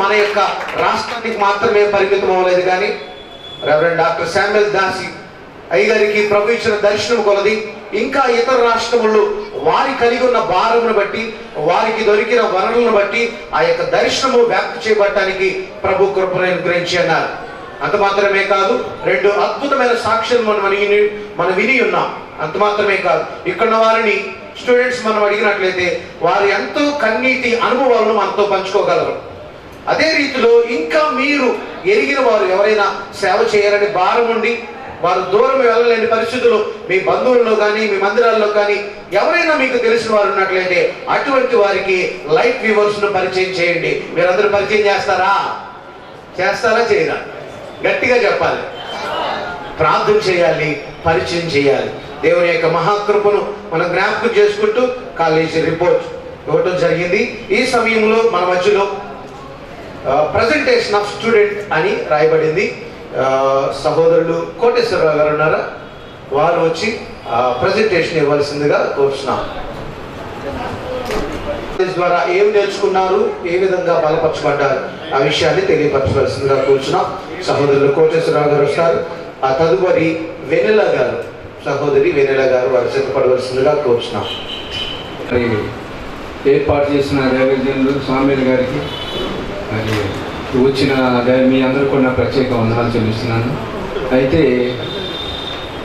మన యొక్క రాష్ట్రానికి మాత్రమే పరిమితం అవ్వలేదు, కానీ రెవరెండ్ డాక్టర్ శామ్యుయల్ దాసి అయ్యగారికి ప్రభు ఇచ్చిన దర్శనం కొలది ఇంకా ఇతర రాష్ట్రములు వారి కలిగి ఉన్న భారమును బట్టి, వారికి దొరికిన వనరులను బట్టి ఆ యొక్క దర్శనము వ్యాప్తి చేయబడటానికి ప్రభు కృపను అనుగ్రహించి అన్నారు. అంత మాత్రమే కాదు, 2 అద్భుతమైన సాక్ష్యాలు మనం విని ఉన్నాం. అంత మాత్రమే కాదు, ఇక్కడ వారిని స్టూడెంట్స్ మనం అడిగినట్లయితే వారు ఎంతో కన్నీటి అనుభవాలను మనతో పంచుకోగలరు. అదే రీతిలో ఇంకా మీరు ఎరిగిన వారు ఎవరైనా సేవ చేయాలని భారం ఉండి వారు దూరం వెళ్ళలేని పరిస్థితుల్లో మీ బంధువుల్లో కానీ మీ మందిరాల్లో కానీ ఎవరైనా మీకు తెలిసిన వారు ఉన్నట్లయితే అటువంటి వారికి లైఫ్ వ్యూవర్స్ ను పరిచయం చేయండి. మీరందరూ పరిచయం చేస్తారా చేయరా? గట్టిగా చెప్పాలి. ప్రార్థన చేయాలి, పరిచయం చేయాలి. దేవుని యొక్క మహాకృపను మనం జ్ఞాపకం చేసుకుంటూ కాలేజీ రిపోర్ట్ ఇవ్వటం జరిగింది. ఈ సమయంలో మన మధ్యలో ప్రజెంటేషన్ ఆఫ్ స్టూడెంట్ అని రాయబడింది. సహోదరులు కోటేశ్వరరావు గారు ఉన్నారా? వారు వచ్చి ప్రజెంటేషన్ ఇవ్వాల్సిందిగా కోరుచున్నాం. ద్వారా ఏం నేర్చుకున్నారు, ఏ విధంగా బలపరచబడ్డారు ఆ విషయాన్ని తెలియపరచవలసిందిగా కోరుచున్నాం. సహోదరులు కోటేశ్వరరావు గారు వస్తారు. ఆ తదుపరి వెన్నెల గారు, సహోదరి వెన్నెల గారు వారు సిద్ధపడవలసిందిగా కోరుచున్నాం. ఏర్పాటు చేసిన దైవజనులు స్వామిలు గారికి మరి వచ్చిన మీ అందరూ కూడా ప్రత్యేక వందనాలు చెల్లిస్తున్నాను. అయితే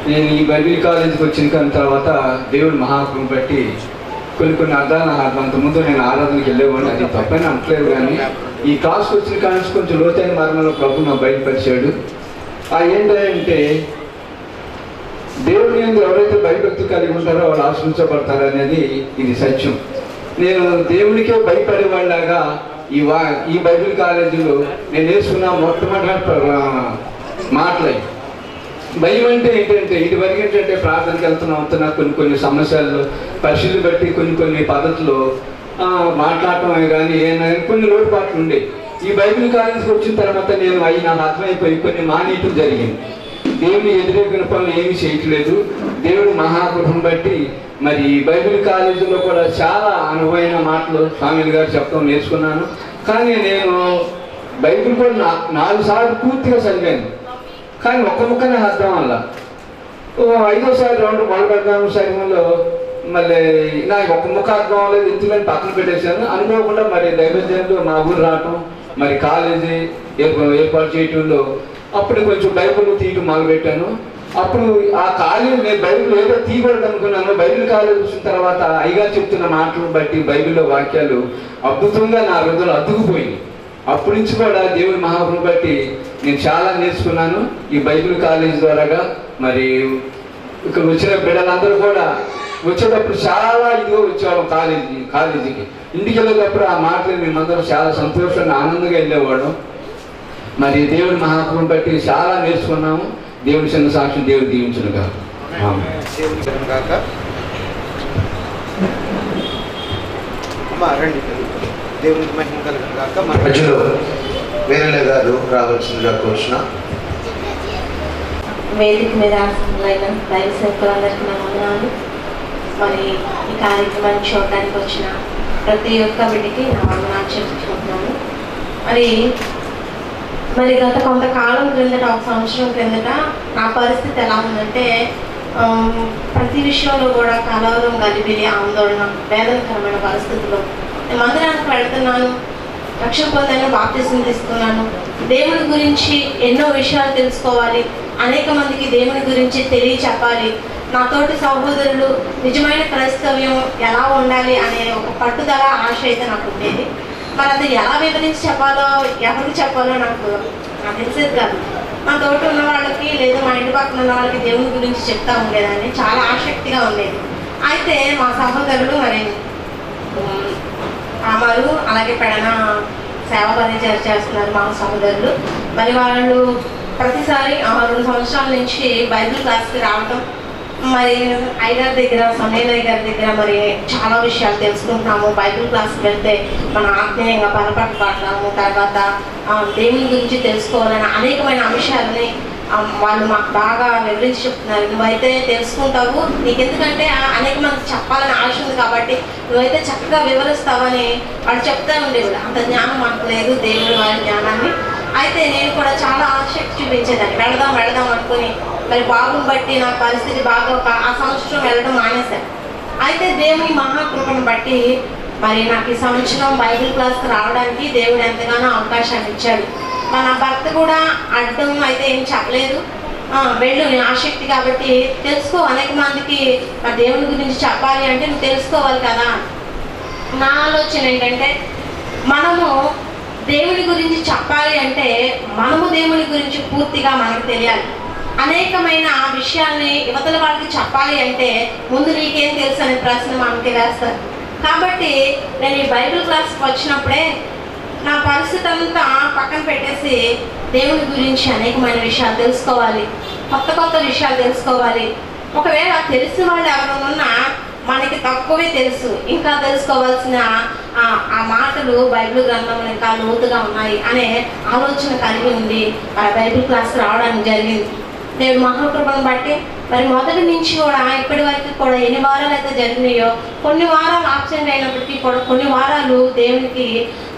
నేను ఈ బైబిల్ కాలేజీకి వచ్చిన తర్వాత దేవుడి మహాకృపను బట్టి కొన్ని అర్థాలు నాకు అంతకుముందు నేను ఆరాధనకి వెళ్ళేవాడిని, అది తప్పని అనట్లేదు. కానీ ఈ క్లాస్కి వచ్చిన కానీ కొంచెం లోతైన మరణంలో ప్రభు నాకు బయటపరిచాడు. ఏంటంటే దేవుని యందు ఎవరైతే భయభక్తి కలిగి ఉంటారో వాళ్ళు ఆశ్రయించబడతారు అనేది ఇది సత్యం. నేను దేవునికే భయపడేవాడిలాగా ఈ బైబిల్ కాలేజీలో నేను వేసుకున్న మొట్టమొదటి మాటలై భయం అంటే ఏంటంటే ఇటువరకు ఏంటంటే ప్రార్థనకి వెళ్తున్నా కొన్ని సమస్యలు పరిస్థితులు బట్టి కొన్ని పద్ధతులు మాట్లాడటమే కానీ ఏమైనా కొన్ని లోటుపాట్లు ఉండే. ఈ బైబిల్ కాలేజీకి వచ్చిన తర్వాత నేను నాకు అర్థమైపోయి కొన్ని మానేయటం జరిగింది. దేవుని వ్యతిరేకమైన పనులు ఏమీ చేయట్లేదు. దేవుడు మహాకృపను బట్టి మరి బైబిల్ కాలేజీలో కూడా చాలా అనుభవమైన మాటలు స్వామిలు గారు చెప్పడం నేర్చుకున్నాను. కానీ నేను బైబిల్ కూడా 4 సార్లు పూర్తిగా చదివాను, కానీ ఒక్క ముక్కనే అర్థం వల్ల 5వ రౌండ్ మొదలు పెడదాము సమయంలో మళ్ళీ నాకు ఒక్క ముక్క అర్థం అవ్వలేదు. ఎందుకంటే పక్కన పెట్టేశాను. అనుకోకుండా మరి దైవజనులు మా ఊరు రావటం, మరి కాలేజీ ఏర్పాటు చేయటంలో అప్పుడు కొంచెం బైబిల్ తీయటం మొదలుపెట్టాను. అప్పుడు ఆ కాలేజీ నేను బైబిల్ ఏదో తీయకూడదు అనుకున్నాను. బైబిల్ కాలేజీ వచ్చిన తర్వాత అయ్యగారు చెప్తున్న మాటలను బట్టి బైబిల్లో వాక్యాలు అద్భుతంగా నా హృదయంలో అతుకుపోయింది. అప్పటి నుంచి కూడా దేవుని మహాకృపను బట్టి నేను చాలా నేర్చుకున్నాను ఈ బైబిల్ కాలేజీ ద్వారాగా. మరి ఇక్కడ వచ్చిన బిడ్డలందరూ కూడా వచ్చేటప్పుడు చాలా ఇదిగా వచ్చేవాళ్ళం కాలేజీకి. ఇంటికి వెళ్ళేటప్పుడు ఆ మాటలు మేమందరం చాలా సంతోషంగా ఆనందంగా వెళ్ళేవాళ్ళం. మరి దేవుని మహాకృపను బట్టి చాలా నేర్చుకున్నాము. దేవుని చిన్న సాక్షి దేవుడు దీవించునుగా. దేవునికి మహిమ కలుగును గాక. మన మధ్యలో వేరే గారు రావాల్సిందిగా కోరుచున్నా. వేదిక మీద ఆసీనులైన దైవ సేవకులందరికీ నా వందనాలు. మరి ఈ కార్యక్రమాన్ని చూడడానికి వచ్చిన ప్రతి ఒక్క బిడ్డకి నా వందనాలు చెప్పుకుంటున్నాను. మరి గత కొంతకాలం క్రిందట, 1 సంవత్సరం క్రిందట నా పరిస్థితి ఎలా ఉందంటే ప్రతి విషయంలో కూడా కలవరం, గలిబిలి, ఆందోళన, వేదనకరమైన పరిస్థితుల్లో మందిరానికి వెళ్తున్నాను, రక్షణ పొందాను, బాప్తిసం తీసుకున్నాను. దేవుని గురించి ఎన్నో విషయాలు తెలుసుకోవాలి, అనేక మందికి దేవుని గురించి తెలియచెప్పాలి, నాతోటి సహోదరులు నిజమైన క్రైస్తవ్యం ఎలా ఉండాలి అనే ఒక పట్టుదల, ఆశ అయితే నాకు ఉండేది. మరి అది ఎలా వివరించి చెప్పాలో, ఎవరికి చెప్పాలో నాకు తెలిసేది కాదు. మా తోట ఉన్న వాళ్ళకి లేదా మా ఇంటి పక్కన ఉన్న వాళ్ళకి దేవుని గురించి చెప్తా ఉండేదాన్ని, చాలా ఆసక్తిగా ఉండేది. అయితే మా సహోదరులు మరి ఆమారు అలాగే పెడన సేవ పరిచయం చేస్తున్నారు మా సహోదరులు. మరి వాళ్ళు ప్రతిసారి 2 సంవత్సరాల నుంచి బైబిల్ క్లాస్కి రావటం, మరి అయ్యగారి దగ్గర, సమయలయ్య గారి దగ్గర మరి చాలా విషయాలు తెలుసుకుంటున్నాము. బైబిల్ క్లాస్కి వెళ్తే మన ఆత్మీయంగా బలపడతాము, తర్వాత దేవుని గురించి తెలుసుకోవాలని అనేకమైన అంశాలని వాళ్ళు మాకు బాగా వివరించి చెప్తున్నారు. నువ్వైతే తెలుసుకుంటావు, నీకెందుకంటే అనేక మందికి చెప్పాలని ఆశ ఉంది కాబట్టి నువ్వైతే చక్కగా వివరిస్తావని వాళ్ళు చెప్తా ఉండేవాడు. అంత జ్ఞానం మనకు లేదు, దేవుడు వారి జ్ఞానాన్ని. అయితే నేను కూడా చాలా ఆసక్తి చూపించేదాన్ని, వెళదాం అనుకుని. మరి బాబుని బట్టి నా పరిస్థితి బాగా ఆ సంవత్సరం వెళ్ళడం మానేశాను. అయితే దేవుని మహాకృపను బట్టి మరి నాకు ఈ సంవత్సరం బైబిల్ క్లాస్కి రావడానికి దేవుడు ఎంతగానో అవకాశాన్ని ఇచ్చాడు. మన భర్త కూడా అడ్డం అయితే ఏం చెప్పలేదు, వెళ్ళు నీ ఆసక్తి కాబట్టి తెలుసుకో, అనేక మందికి మరి దేవుని గురించి చెప్పాలి అంటే నువ్వు తెలుసుకోవాలి కదా. నా ఆలోచన ఏంటంటే మనము దేవుని గురించి చెప్పాలి అంటే మనము దేవుని గురించి పూర్తిగా మనకు తెలియాలి. అనేకమైన విషయాల్ని యువతల వాళ్ళకి చెప్పాలి అంటే ముందు నీకేం తెలుసు అనే ప్రశ్న మనకి వేస్తారు. కాబట్టి నేను ఈ బైబిల్ క్లాస్కి వచ్చినప్పుడే నా పరిస్థితి అంతా పక్కన పెట్టేసి దేవుని గురించి అనేకమైన విషయాలు తెలుసుకోవాలి, కొత్త విషయాలు తెలుసుకోవాలి. ఒకవేళ తెలిసిన వాళ్ళు ఎవరైనా ఉన్నా మనకి తక్కువే తెలుసు, ఇంకా తెలుసుకోవాల్సిన ఆ మాటలు బైబిల్ గ్రంథంలో ఇంకా లోతుగా ఉన్నాయి అనే ఆలోచన కలిగి ఉంది ఆ బైబిల్ క్లాస్కి రావడానికి జరిగింది. దేవుడు మహాకృపను బట్టి మరి మొదటి నుంచి కూడా ఇప్పటి వరకు కూడా ఎన్ని వారాలు అయితే జరిగినాయో, కొన్ని వారాలు ఆబ్సెంట్ అయినప్పటికీ కూడా కొన్ని వారాలు దేవునికి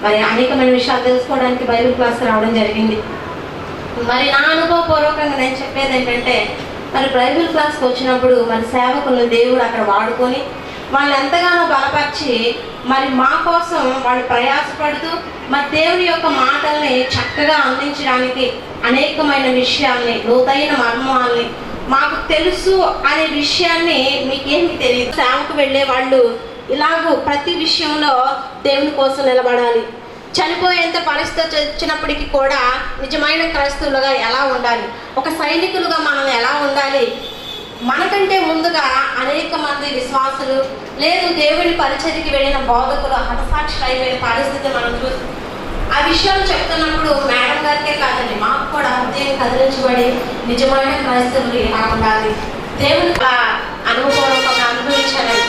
మరి అనేకమైన విషయాలు తెలుసుకోవడానికి బైబిల్ క్లాస్కి రావడం జరిగింది. మరి నా అనుభవపూర్వకంగా నేను చెప్పేది ఏంటంటే, మరి బైబిల్ క్లాస్కి వచ్చినప్పుడు మరి సేవకులను దేవుడు అక్కడ వాడుకొని వాళ్ళు ఎంతగానో బలపరిచి మరి మా కోసం వాళ్ళు ప్రయాసపడుతూ మరి దేవుని యొక్క మాటల్ని చక్కగా అందించడానికి అనేకమైన విషయాల్ని, లోతైన మర్మాల్ని మాకు తెలుసు అనే విషయాన్ని మీకేమి తెలియదు. సేవకు వెళ్ళే వాళ్ళు ఇలాగూ ప్రతి విషయంలో దేవుని కోసం నిలబడాలి. చనిపోయేంత పరిస్థితి వచ్చినప్పటికీ కూడా నిజమైన క్రైస్తవులుగా ఎలా ఉండాలి, ఒక సైనికులుగా మనం ఎలా ఉండాలి, మనకంటే ముందుగా అనేక మంది విశ్వాసులు లేదు దేవుని పరిచర్యకి వెళ్ళిన బోధకులు హతసాక్షులు అయిపోయిన పరిస్థితి మనం చూస్తాం. ఆ విషయాలు చెప్తున్నప్పుడు మేడం గారికే కాదండి, మాకు కూడా హృదయం కదిలించబడి నిజమైన క్రైస్తవులు ఎలా ఉండాలి, దేవుని అనుభవపూర్వకంగా అనుభవించాలని,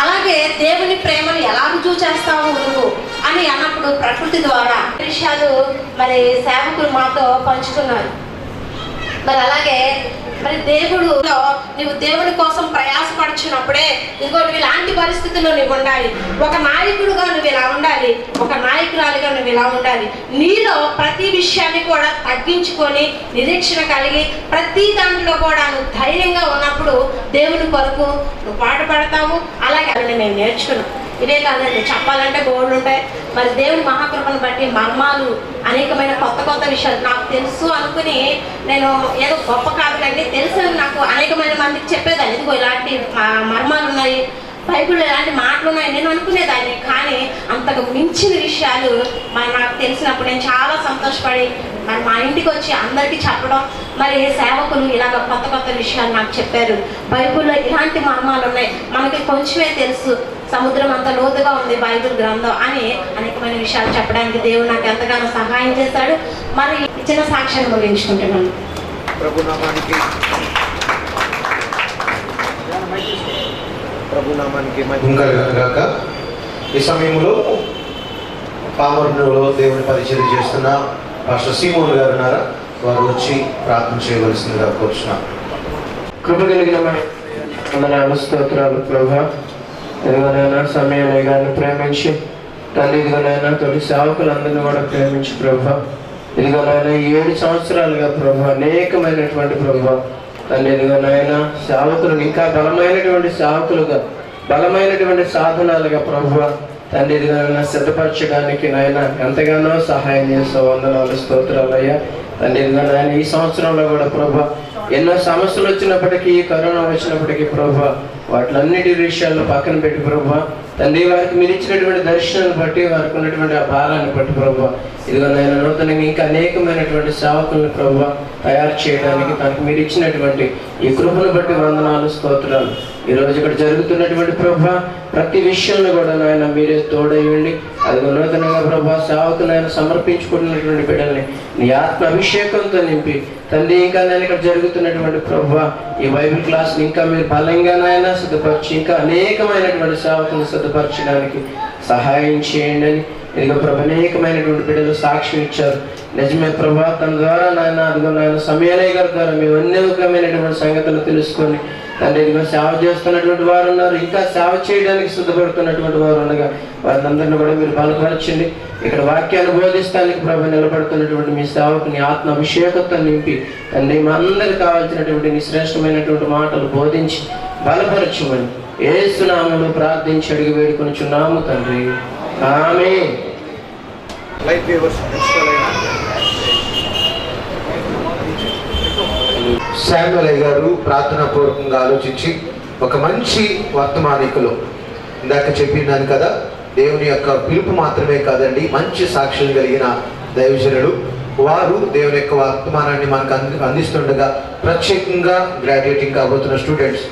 అలాగే దేవుని ప్రేమను ఎలా రుజువు చేస్తావు నువ్వు అని అన్నప్పుడు ప్రకృతి ద్వారా విషయాలు మరి సేవకులు మాతో పంచుకున్నారు. మరి అలాగే మరి దేవుడులో నువ్వు దేవుని కోసం ప్రయాసపడుచున్నప్పుడే ఇదిగో నువ్వు ఇలాంటి పరిస్థితుల్లో నువ్వు ఉండాలి, ఒక నాయకుడుగా నువ్వు ఇలా ఉండాలి, ఒక నాయకురాలిగా నువ్వు ఇలా ఉండాలి, నీలో ప్రతి విషయాన్ని కూడా తగ్గించుకొని నిరీక్షణ కలిగి ప్రతి దాంట్లో కూడా నువ్వు ధైర్యంగా ఉన్నప్పుడు దేవుని కొరకు నువ్వు పాటుపడతావు. అలాగే మేము నేర్చుకున్నాం. ఇదే కాదండి, చెప్పాలంటే బోర్డులు ఉంటాయి. మరి దేవుని మహాకృపను బట్టి మర్మాలు అనేకమైన కొత్త విషయాలు నాకు తెలుసు అనుకుని నేను ఏదో గొప్ప కాదు కంటే తెలుసు నాకు అనేకమైన మందికి చెప్పేదాన్ని, ఇదిగో ఇలాంటి మర్మాలు ఉన్నాయి, బైబిల్లో ఇలాంటి మాటలు ఉన్నాయి నేను అనుకునేదాన్ని. కానీ అంతకు మించిన విషయాలు మరి నాకు తెలిసినప్పుడు నేను చాలా సంతోషపడి మరి మా ఇంటికి వచ్చి అందరికీ చెప్పడం, మరి సేవకులు ఇలాగ కొత్త విషయాలు నాకు చెప్పారు, బైబిల్లో ఇలాంటి మర్మాలు ఉన్నాయి, మనకి కొంచెమే తెలుసు, సముద్రం అంత లోతుగా ఉంది బైబిల్ గ్రంథం అని అనేకమైన విషయాలు చెప్పడానికి దేవుడు నాకు ఎంతగానో సహాయం చేశాడు. మరి చిన్న సాక్ష్యాన్ని ముగించుకుంటున్నాను. ప్రభునామానికి మహిమ కలుగును గాక. ఈ సమయంలో పామరులో దేవుని పరిచయం చేస్తున్న పాస్టర్ సీమోన్ గారు ఉన్నారా, వారు వచ్చి ప్రార్థన చేయవలసిందిగా కోరుచున్నాను. కృప కలిగిన మన స్తోత్రాలు ప్రభా. ఇదిగోనైనా సమయంలో గారిని ప్రేమించి తల్లి, ఇదిగోనైనా తొలి సేవకులందరినీ కూడా ప్రేమించి ప్రభా, ఇదిగోనైనా 7 సంవత్సరాలుగా ప్రభా అనేకమైనటువంటి ప్రభా తల్లి, ఇదిగోనైనా సేవకులను ఇంకా బలమైనటువంటి సేవకులుగా బలమైనటువంటి సాధనాలుగా ప్రభా తండ్రి ఇదిగోనైనా సిద్ధపరచడానికి నాయన ఎంతగానో సహాయం చేస్తావు. వందనాలు స్తోత్రాలు అయ్యా. తండ్రి ఇదిగోనైనా ఈ సంవత్సరంలో కూడా ప్రభా ఎన్నో సమస్యలు వచ్చినప్పటికీ, కరోనా వచ్చినప్పటికీ ప్రభా వాటిలన్నిటి విషయాల్లో పక్కన పెట్టి ప్రభా తండ్రి వారికి మీరు ఇచ్చినటువంటి దర్శనాన్ని బట్టి, వారికి ఉన్నటువంటి ఆ భారాన్ని బట్టి ప్రభా ఇదిగో నేను నూతనంగా ఇంకా అనేకమైనటువంటి సేవకులను ప్రభా తయారు చేయడానికి తనకు మీరు ఇచ్చినటువంటి ఈ కృపను బట్టి వందనాలు స్తోత్రాలు. ఈరోజు ఇక్కడ జరుగుతున్నటువంటి ప్రభా ప్రతి విషయంలో కూడా నాయన మీరే తోడయ్యండి. అదిగో నూతనంగా ప్రభా సేవకునైనా సమర్పించుకుంటున్నటువంటి బిడ్డల్ని నీ ఆత్మ అభిషేకంతో నింపి తండ్రి, ఇంకా నేను ఇక్కడ జరుగుతున్నటువంటి ప్రభా ఈ బైబిల్ క్లాస్ని ఇంకా మీరు బలంగా నాయన సిద్ధపరిచి ఇంకా అనేకమైనటువంటి సేవకులను సిద్ధపరచడానికి సహాయం చేయండి అని ఇదిగో ప్రభు అనేకమైనటువంటి బిడ్డలు సాక్ష్యం ఇచ్చారు. నిజమే ప్రభా, తన ద్వారా నాయన అదిగో నాయన సమయాలయ్య గారి ద్వారా మేము అనేకమైనటువంటి సంగతులు తెలుసుకొని తండ్రి ఇదిగో సేవ చేస్తున్నటువంటి వారు ఉన్నారు, ఇంకా సేవ చేయడానికి సిద్ధపడుతున్నటువంటి వారు ఉండగా వారిని కూడా మీరు బలపరచండి. ఇక్కడ వాక్యాన్ని బోధిస్తానికి ప్రభు నిలబడుతున్నటువంటి మీ సేవకు నీ ఆత్మ అభిషేకంతో నింపి తండ్రి మా అందరికి కావాల్సినటువంటి నీ శ్రేష్టమైనటువంటి మాటలు బోధించి బలపరచమని యేసు నామములో ప్రార్థించి అడిగి వేడుకొనుచున్నాము తండ్రి, ఆమేన్. లైఫ్ వ్యూవర్స్ శామ్యూల్ గారు ప్రార్థనాపూర్వకంగా ఆలోచించి ఒక మంచి వర్తమానికులు, ఇందాక చెప్పినాను కదా, దేవుని యొక్క పిలుపు మాత్రమే కాదండి, మంచి సాక్ష్యం కలిగిన దైవజనులు వారు దేవుని యొక్క వర్తమానాన్ని మనకు అందిస్తుండగా ప్రత్యేకంగా గ్రాడ్యుయేటింగ్ కాబోతున్న స్టూడెంట్స్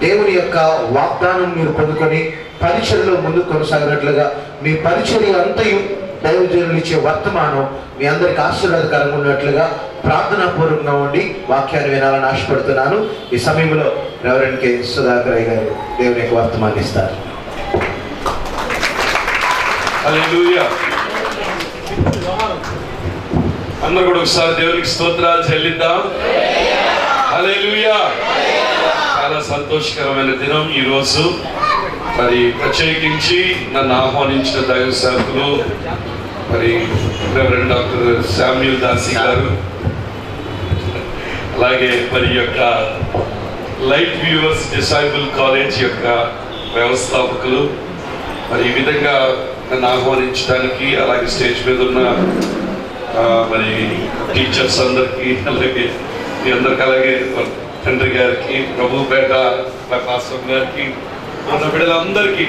దేవుని యొక్క వాగ్దానం మీరు పొందుకొని పరిచర్యలో ముందు కొనసాగినట్లుగా మీ పరిచర్య అంతయు దైవజనులు ఇచ్చే వర్తమానం మీ అందరికి ఆశీర్వాదకరంగా ఉన్నట్లుగా ప్రార్థనాపూర్వకంగా ఉండి వాక్యాన్ని వినాలని ఆశపడుతున్నాను. ఈ సమయంలో రెవరెండ్ కె సుధాకర్ గారు దేవుని యొక్క వర్తమాన్ని ఇస్తారు. హల్లెలూయా. అందరూ కూడా ఒకసారి దేవునికి స్తోత్రాలు చెల్లిద్దాం. హల్లెలూయా. చాలా సంతోషకరమైన దినం ఈరోజు. మరి ప్రత్యేకించి నన్ను ఆహ్వానించిన దైవ సేవకులు మరి రెవరెండ్ డాక్టర్ శామ్యూల్ దాసి గారు, అలాగే మరి యొక్క లైట్ వ్యూవర్స్ డిసైబుల్ కాలేజ్ యొక్క వ్యవస్థాపకులు, మరి ఈ విధంగా నన్ను ఆహ్వానించడానికి, అలాగే స్టేజ్ మీద ఉన్న మరి టీచర్స్ అందరికీ, అలాగే మీ అందరికి, అలాగే తండ్రి గారికి, ప్రభుపేట పాస్టర్ గారికి, ఉన్న బిడ్డలందరికీ,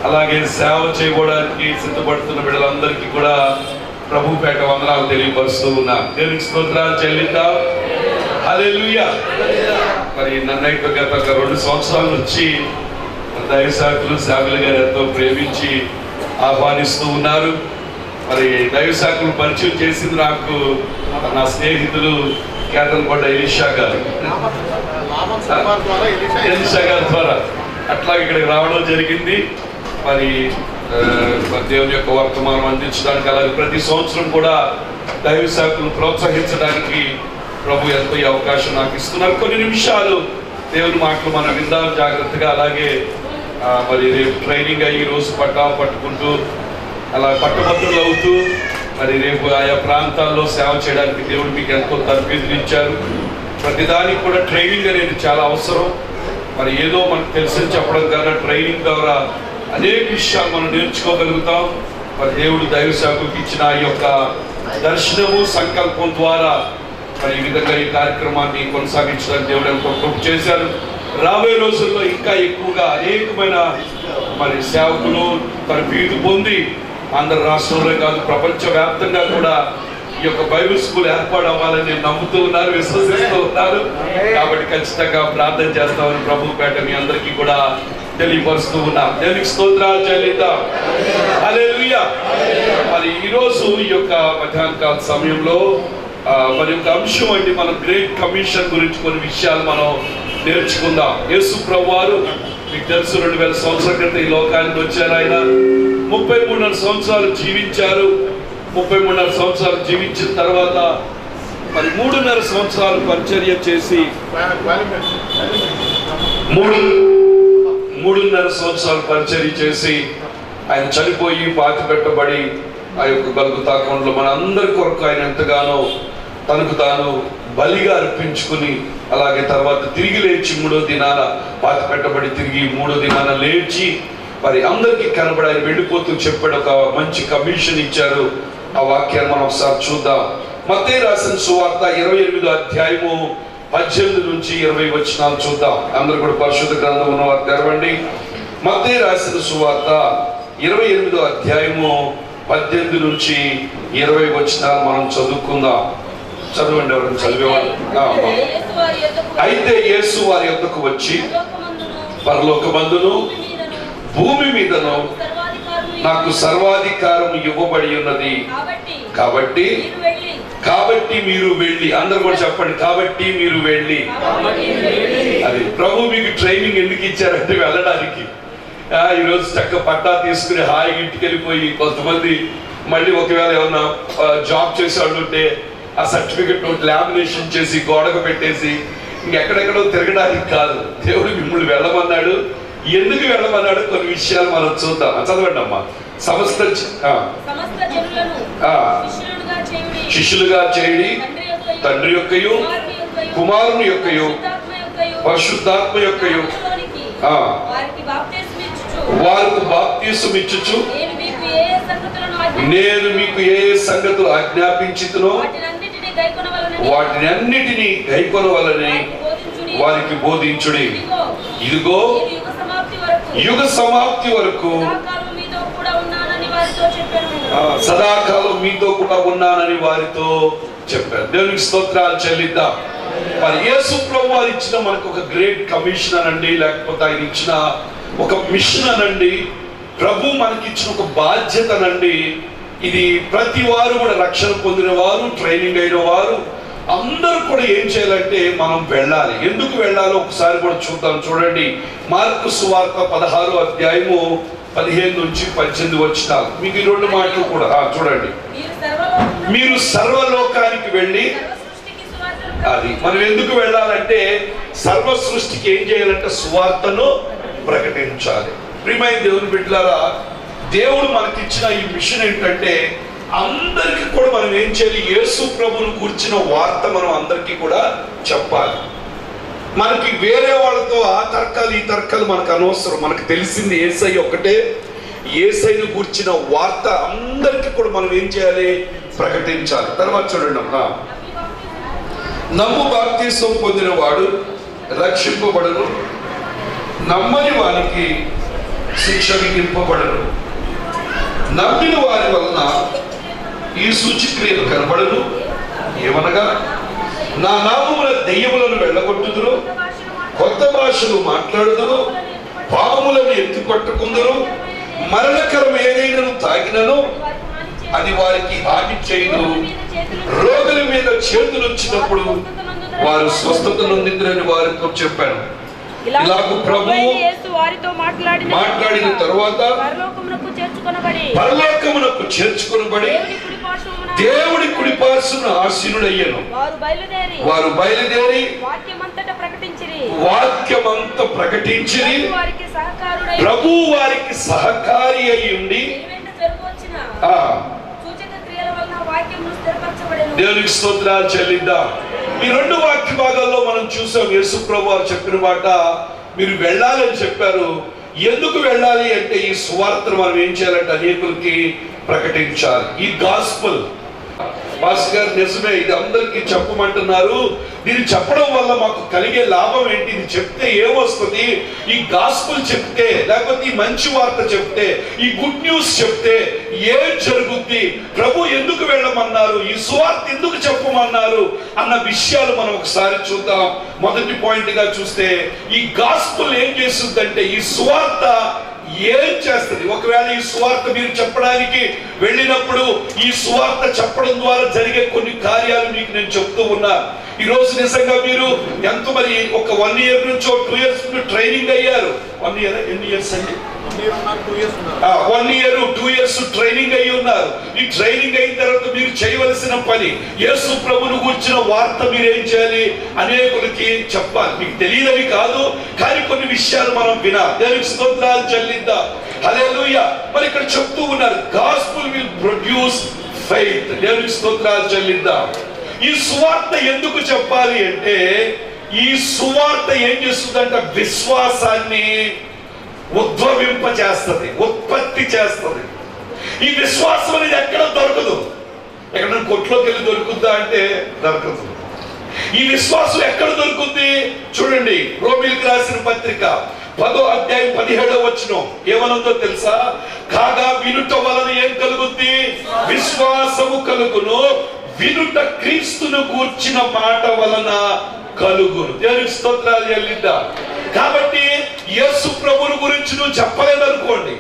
అలాగే సేవ చేయడానికి సిద్ధపడుతున్న బిడ్డలందరికీ కూడా ప్రభుపేట వందనాలు తెలియపరుస్తూ ఉన్నా. దేవునికి స్తోత్రాలు చెల్లిద్దాం. హల్లెలూయా. మరి నన్నైతే గత 2 సంవత్సరాల నుంచి దైవ సేవకులు శామ్యూల్ గారు ఎంతో ప్రేమించి ఆహ్వానిస్తూ ఉన్నారు. మరి దైవ సేవకులు పరిచయం చేసింది నాకు నా స్నేహితులు కేతన్కొండ ఎలీషా గారు ద్వారా అట్లా ఇక్కడికి రావడం జరిగింది. మరి దేవుని యొక్క వర్తమానం అందించడానికి, అలాగే ప్రతి సంవత్సరం కూడా దైవ సేవకులను ప్రోత్సహించడానికి ప్రభు ఎంతో ఈ అవకాశం నాకు ఇస్తున్నారు. కొన్ని నిమిషాలు దేవుని మాటలు మనం విందాం జాగ్రత్తగా. అలాగే మరి రేపు ట్రైనింగ్ అయ్యి రోజు పట్టుకుంటూ అలా పట్టుబద్దులు అవుతూ మరి రేపు ఆయా ప్రాంతాల్లో సేవ చేయడానికి దేవుడు మీకు ఎంతో తర్ఫీదులు ఇచ్చారు. ప్రతిదానికి కూడా ట్రైనింగ్ అనేది చాలా అవసరం. మరి ఏదో మనకు తెలిసి చెప్పడం కన్నా ట్రైనింగ్ ద్వారా అనేక విషయాలు మనం నేర్చుకోగలుగుతాం. మరి దేవుడు దైవ సేవకులకు ఇచ్చిన ఈ యొక్క దర్శనము సంకల్పం ద్వారా మరి ఈ విధంగా ఈ కార్యక్రమాన్ని కొనసాగించడానికి దేవుడు ఎంతో కృప చేశారు. రాబోయే రోజుల్లో ఇంకా ఎక్కువగా అనేకమైన మరి సేవకులు తర్ఫీదు పొంది ఆంధ్ర రాష్ట్రంలో కాదు ప్రపంచవ్యాప్తంగా కూడా ఈ యొక్క బైబిల్ స్కూల్ ఏర్పాటు అవ్వాలని నేను నమ్ముతూ ఉన్నారు, విశ్వసిస్తూ ఉన్నారు. కాబట్టి ఖచ్చితంగా ప్రార్థన చేస్తామని ప్రభుపేట మీ అందరికీ కూడా తెలియపరుస్తూ ఉన్నాం. దేవునికి స్తోత్రాలు చెల్లిద్దాం. హల్లెలూయా. మరి ఈరోజు ఈ యొక్క మధ్యాహ్నకాల సమయంలో మరి ఒక అంశం అండి, మనం గ్రేట్ కమిషన్ గురించి కొన్ని విషయాలు మనం నేర్చుకుందాం. యేసు ప్రభువారు మీకు తెలుసు 2000 సంవత్సరాల క్రితం ఈ లోకానికి వచ్చారు. ఆయన 33.5 సంవత్సరాలు జీవించారు. 33.5 సంవత్సరాలు జీవించిన తర్వాత మరి 3.5 సంవత్సరాలు పరిచర్య చేసి 3.5 సంవత్సరాలు పరిచర్య చేసి ఆయన చనిపోయి పాతి పెట్టబడి ఆ యొక్క గల్గుతా కొండలో మన అందరి కొరకు ఆయన ఎంతగానో తనకు తాను బలిగా అర్పించుకుని, అలాగే తర్వాత తిరిగి లేచి 3వ దినాన పాతి పెట్టబడి తిరిగి 3వ దినాన లేచి మరి అందరికీ కనబడి ఆయన వెళ్ళిపోతూ చెప్పాడు, ఒక మంచి కమిషన్ ఇచ్చారు. ఆ వాక్యాన్ని మనం ఒకసారి చూద్దాం. మత్తయి రాసిన సువార్త 28వ అధ్యాయము 18 నుంచి 20 వచనాలు చూద్దాం. అందరూ కూడా పరిశుద్ధ గ్రంథం ఉన్నవారు తెరవండి. మత్తయి రాసిన సువార్త 28వ అధ్యాయము 18 నుంచి 20 వచనాలు మనం చదువుకుందాం. చదవండి, ఎవరైనా చదివేవాళ్ళు. అయితే యేసు వారి యొద్దకు వచ్చి పరలోకమందును భూమి మీదను నాకు సర్వాధికారం ఇవ్వబడి ఉన్నది, కాబట్టి మీరు వెళ్ళి. అందరూ కూడా చెప్పండి, కాబట్టి మీరు వెళ్ళి. అది ప్రభు మీకు ట్రైనింగ్ ఎందుకు ఇచ్చారంటే వెళ్ళడానికి. ఈరోజు చక్క పట్టా తీసుకుని హాయిగా ఇంటికి వెళ్ళిపోయి, కొంతమంది మళ్ళీ ఒకవేళ ఏమన్నా జాబ్ చేసేవాళ్ళు ఉంటే ఆ సర్టిఫికెట్ లామినేషన్ చేసి గోడకు పెట్టేసి ఇంకెక్కడెక్కడో తిరగడానికి కాదు. దేవుడు మిమ్మల్ని వెళ్ళమన్నాడు. ఎందుకు వెళ్ళమన్నాడు కొన్ని విషయాలు మనం చూద్దాం. చదవండి అమ్మా. సమస్త శిష్యులుగా చేయుడి, తండ్రి యొక్కయు కుమారుని యొక్కయు పరిశుద్ధాత్మ యొక్కయు వారికి బాప్తీసమిచ్చుచు నేను మీకు ఏ సంగతులు ఆజ్ఞాపించుతునో వాటిని అన్నిటినీ గైకొనవలని వారికి బోధించుడి. ఇదిగో యుగ సమాప్తి వరకు సదాకాలం మీతో కూడా ఉన్నానని వారితో చెప్పారు. దేవునికి స్తోత్రాలు చెల్లిద్దాం. మరి యేసు ప్రభు వారు ఇచ్చిన మనకు ఒక గ్రేట్ కమిషన్ అనండి, లేకపోతే ఆయన ఇచ్చిన ఒక మిషన్ అనండి, ప్రభు మనకి ఇచ్చిన ఒక బాధ్యత అనండి. ఇది ప్రతి వారు కూడా రక్షణ పొందిన వారు, ట్రైనింగ్ అయిన వారు అందరూ కూడా ఏం చేయాలంటే మనం వెళ్ళాలి. ఎందుకు వెళ్ళాలో ఒకసారి కూడా చూద్దాం. చూడండి, మార్కు సువార్త 16వ అధ్యాయము 15 నుంచి 18 వచనాలు. మీకు ఈ 2 మాటలు కూడా చూడండి. మీరు సర్వలోకానికి వెళ్ళి, అది మనం ఎందుకు వెళ్ళాలంటే సర్వ సృష్టికి ఏం చేయాలంటే సువార్తను ప్రకటించాలి. ప్రియమైన దేవుని బిడ్డలారా, దేవుడు మనకి ఇచ్చిన ఈ మిషన్ ఏంటంటే అందరికీ కూడా మనం ఏం చేయాలి, యేసు ప్రభువును కూర్చిన వార్త మనం అందరికీ కూడా చెప్పాలి. మనకి వేరే వాళ్ళతో ఆ తర్కాలు ఈ తర్కాలు మనకు అనవసరం. మనకు తెలిసింది యేసై ఒకటే. యేసైను కూర్చిన వార్త అందరికీ కూడా మనం ఏం చేయాలి, ప్రకటించాలి. తర్వాత చూడండి, నమ్ము బాప్తీసం పొందిన వాడు రక్షింపబడును, నమ్మని వారికి శిక్ష విధింపబడును. నమ్మిన వారి వలన ఈ సూచక్రియలు కనబడును. ఏమనగా నా నామమున దెయ్యములను వెళ్ళగొట్టుదురు, కొత్త భాషలు మాట్లాడుదురు, పాములను ఎత్తిపట్టుకుందరు, మరణకరం ఏదైనా తాగినను అది వారికి హాని చేయదు, రోగుల మీద చేతులు వచ్చినప్పుడు వారు స్వస్థత నొందిందని వారితో చెప్పాను. ఇలాగ ప్రభువు మాట్లాడిన తరువాత పరలోకమునకు చేర్చుకొనబడి దేవుడి కుడి పార్శ్వమున ఆసీనుడయ్యను. వారు బయలుదేరి వాక్యమంతా ప్రకటించిరి. ప్రభు వారికి సహకారి అయి ఉండి దేవునికి స్తోత్రాలు చెల్లిద్దాం. ఈ 2 వాక్య భాగాల్లో మనం చూసాం. యేసు ప్రభు వారు చెప్పిన మాట, మీరు వెళ్ళాలని చెప్పారు. ఎందుకు వెళ్ళాలి అంటే ఈ సువార్తను మనం ఏం చేయాలంటే అనేకులకి ప్రకటించాలి. ఈ గాస్పల్ పాస్టర్ గారు నిజమే, ఇది అందరికీ చెప్పమంటున్నారు. దీన్ని చెప్పడం వల్ల మాకు కలిగే లాభం ఏంటి, ఇది చెప్తే ఏమొస్తుంది, ఈ గాస్పుల్ చెప్తే, లేకపోతే ఈ మంచి వార్త చెప్తే, ఈ గుడ్ న్యూస్ చెప్తే ఏం జరుగుద్ది, ప్రభు ఎందుకు వెళ్ళమన్నారు, ఈ సువార్త ఎందుకు చెప్పమన్నారు అన్న విషయాలు మనం ఒకసారి చూద్దాం. మొదటి పాయింట్ గా చూస్తే ఈ గాస్పుల్ ఏం చేస్తుందంటే, ఈ సువార్త ఏం చేస్తుంది. ఒకవేళ ఈ సువార్త మీరు చెప్పడానికి వెళ్ళినప్పుడు ఈ సువార్త చెప్పడం ద్వారా జరిగే కొన్ని కార్యాలు మీకు నేను చెప్తూ ఉన్నా. ఈ రోజు నిజంగా మీరు ఎంత మరి ఒక 1 year నుంచో 2 years ట్రైనింగ్ అయ్యారు. 1 year ఎన్ని ఇయర్స్ అండి? 1 year 2 years ట్రైనింగ్ అయ్యి ఉన్నారు. ఈ ట్రైనింగ్ అయిన తర్వాత మీరు చేయవలసిన పని, యేసు ప్రభువును గురించిన వార్త మీరు ఏం చేయాలి, అనేకులకి చెప్పాలి. మీకు తెలియదని కాదు, కానీ కొన్ని విషయాలు మనం వినాలి. దేవునికి స్తోత్రాలు చెల్లిద్దాం. హల్లెలూయా. మరి ఇక్కడ చెప్తూ ఉన్నారు, గాస్పుల్ విల్ ప్రొడ్యూస్ ఫెయిత్. దేవునికి స్తోత్రాలు చెల్లిద్దాం. ఈ సువార్త ఎందుకు చెప్పాలి అంటే, ఈ సువార్త ఏం చేస్తుందంట, విశ్వాసాన్ని ఉద్భవింపచేస్తుంది, ఉత్పత్తి చేస్తుంది. ఈ విశ్వాసం అనేది ఎక్కడ దొరకదు. ఎక్కడ కొట్లోకి వెళ్ళి దొరుకుద్దా అంటే దొరకదు. ఈ విశ్వాసం ఎక్కడ దొరుకుద్ది చూడండి. రోమీయులకు రాసిన పత్రిక 10వ అధ్యాయం 17వ వచనం ఏమనుందో తెలుసా? కాగా వినుట వలన ఏం కలుగుద్ది? విశ్వాసము కలుగును. వినుట క్రీస్తును గూర్చిన మాట వలన కలుగును. దేవునికి స్తోత్రాలు చెల్లిద్దాం. కాబట్టి యేసు ప్రభువుని గురించి నువ్వు చెప్పలేదనుకోండి,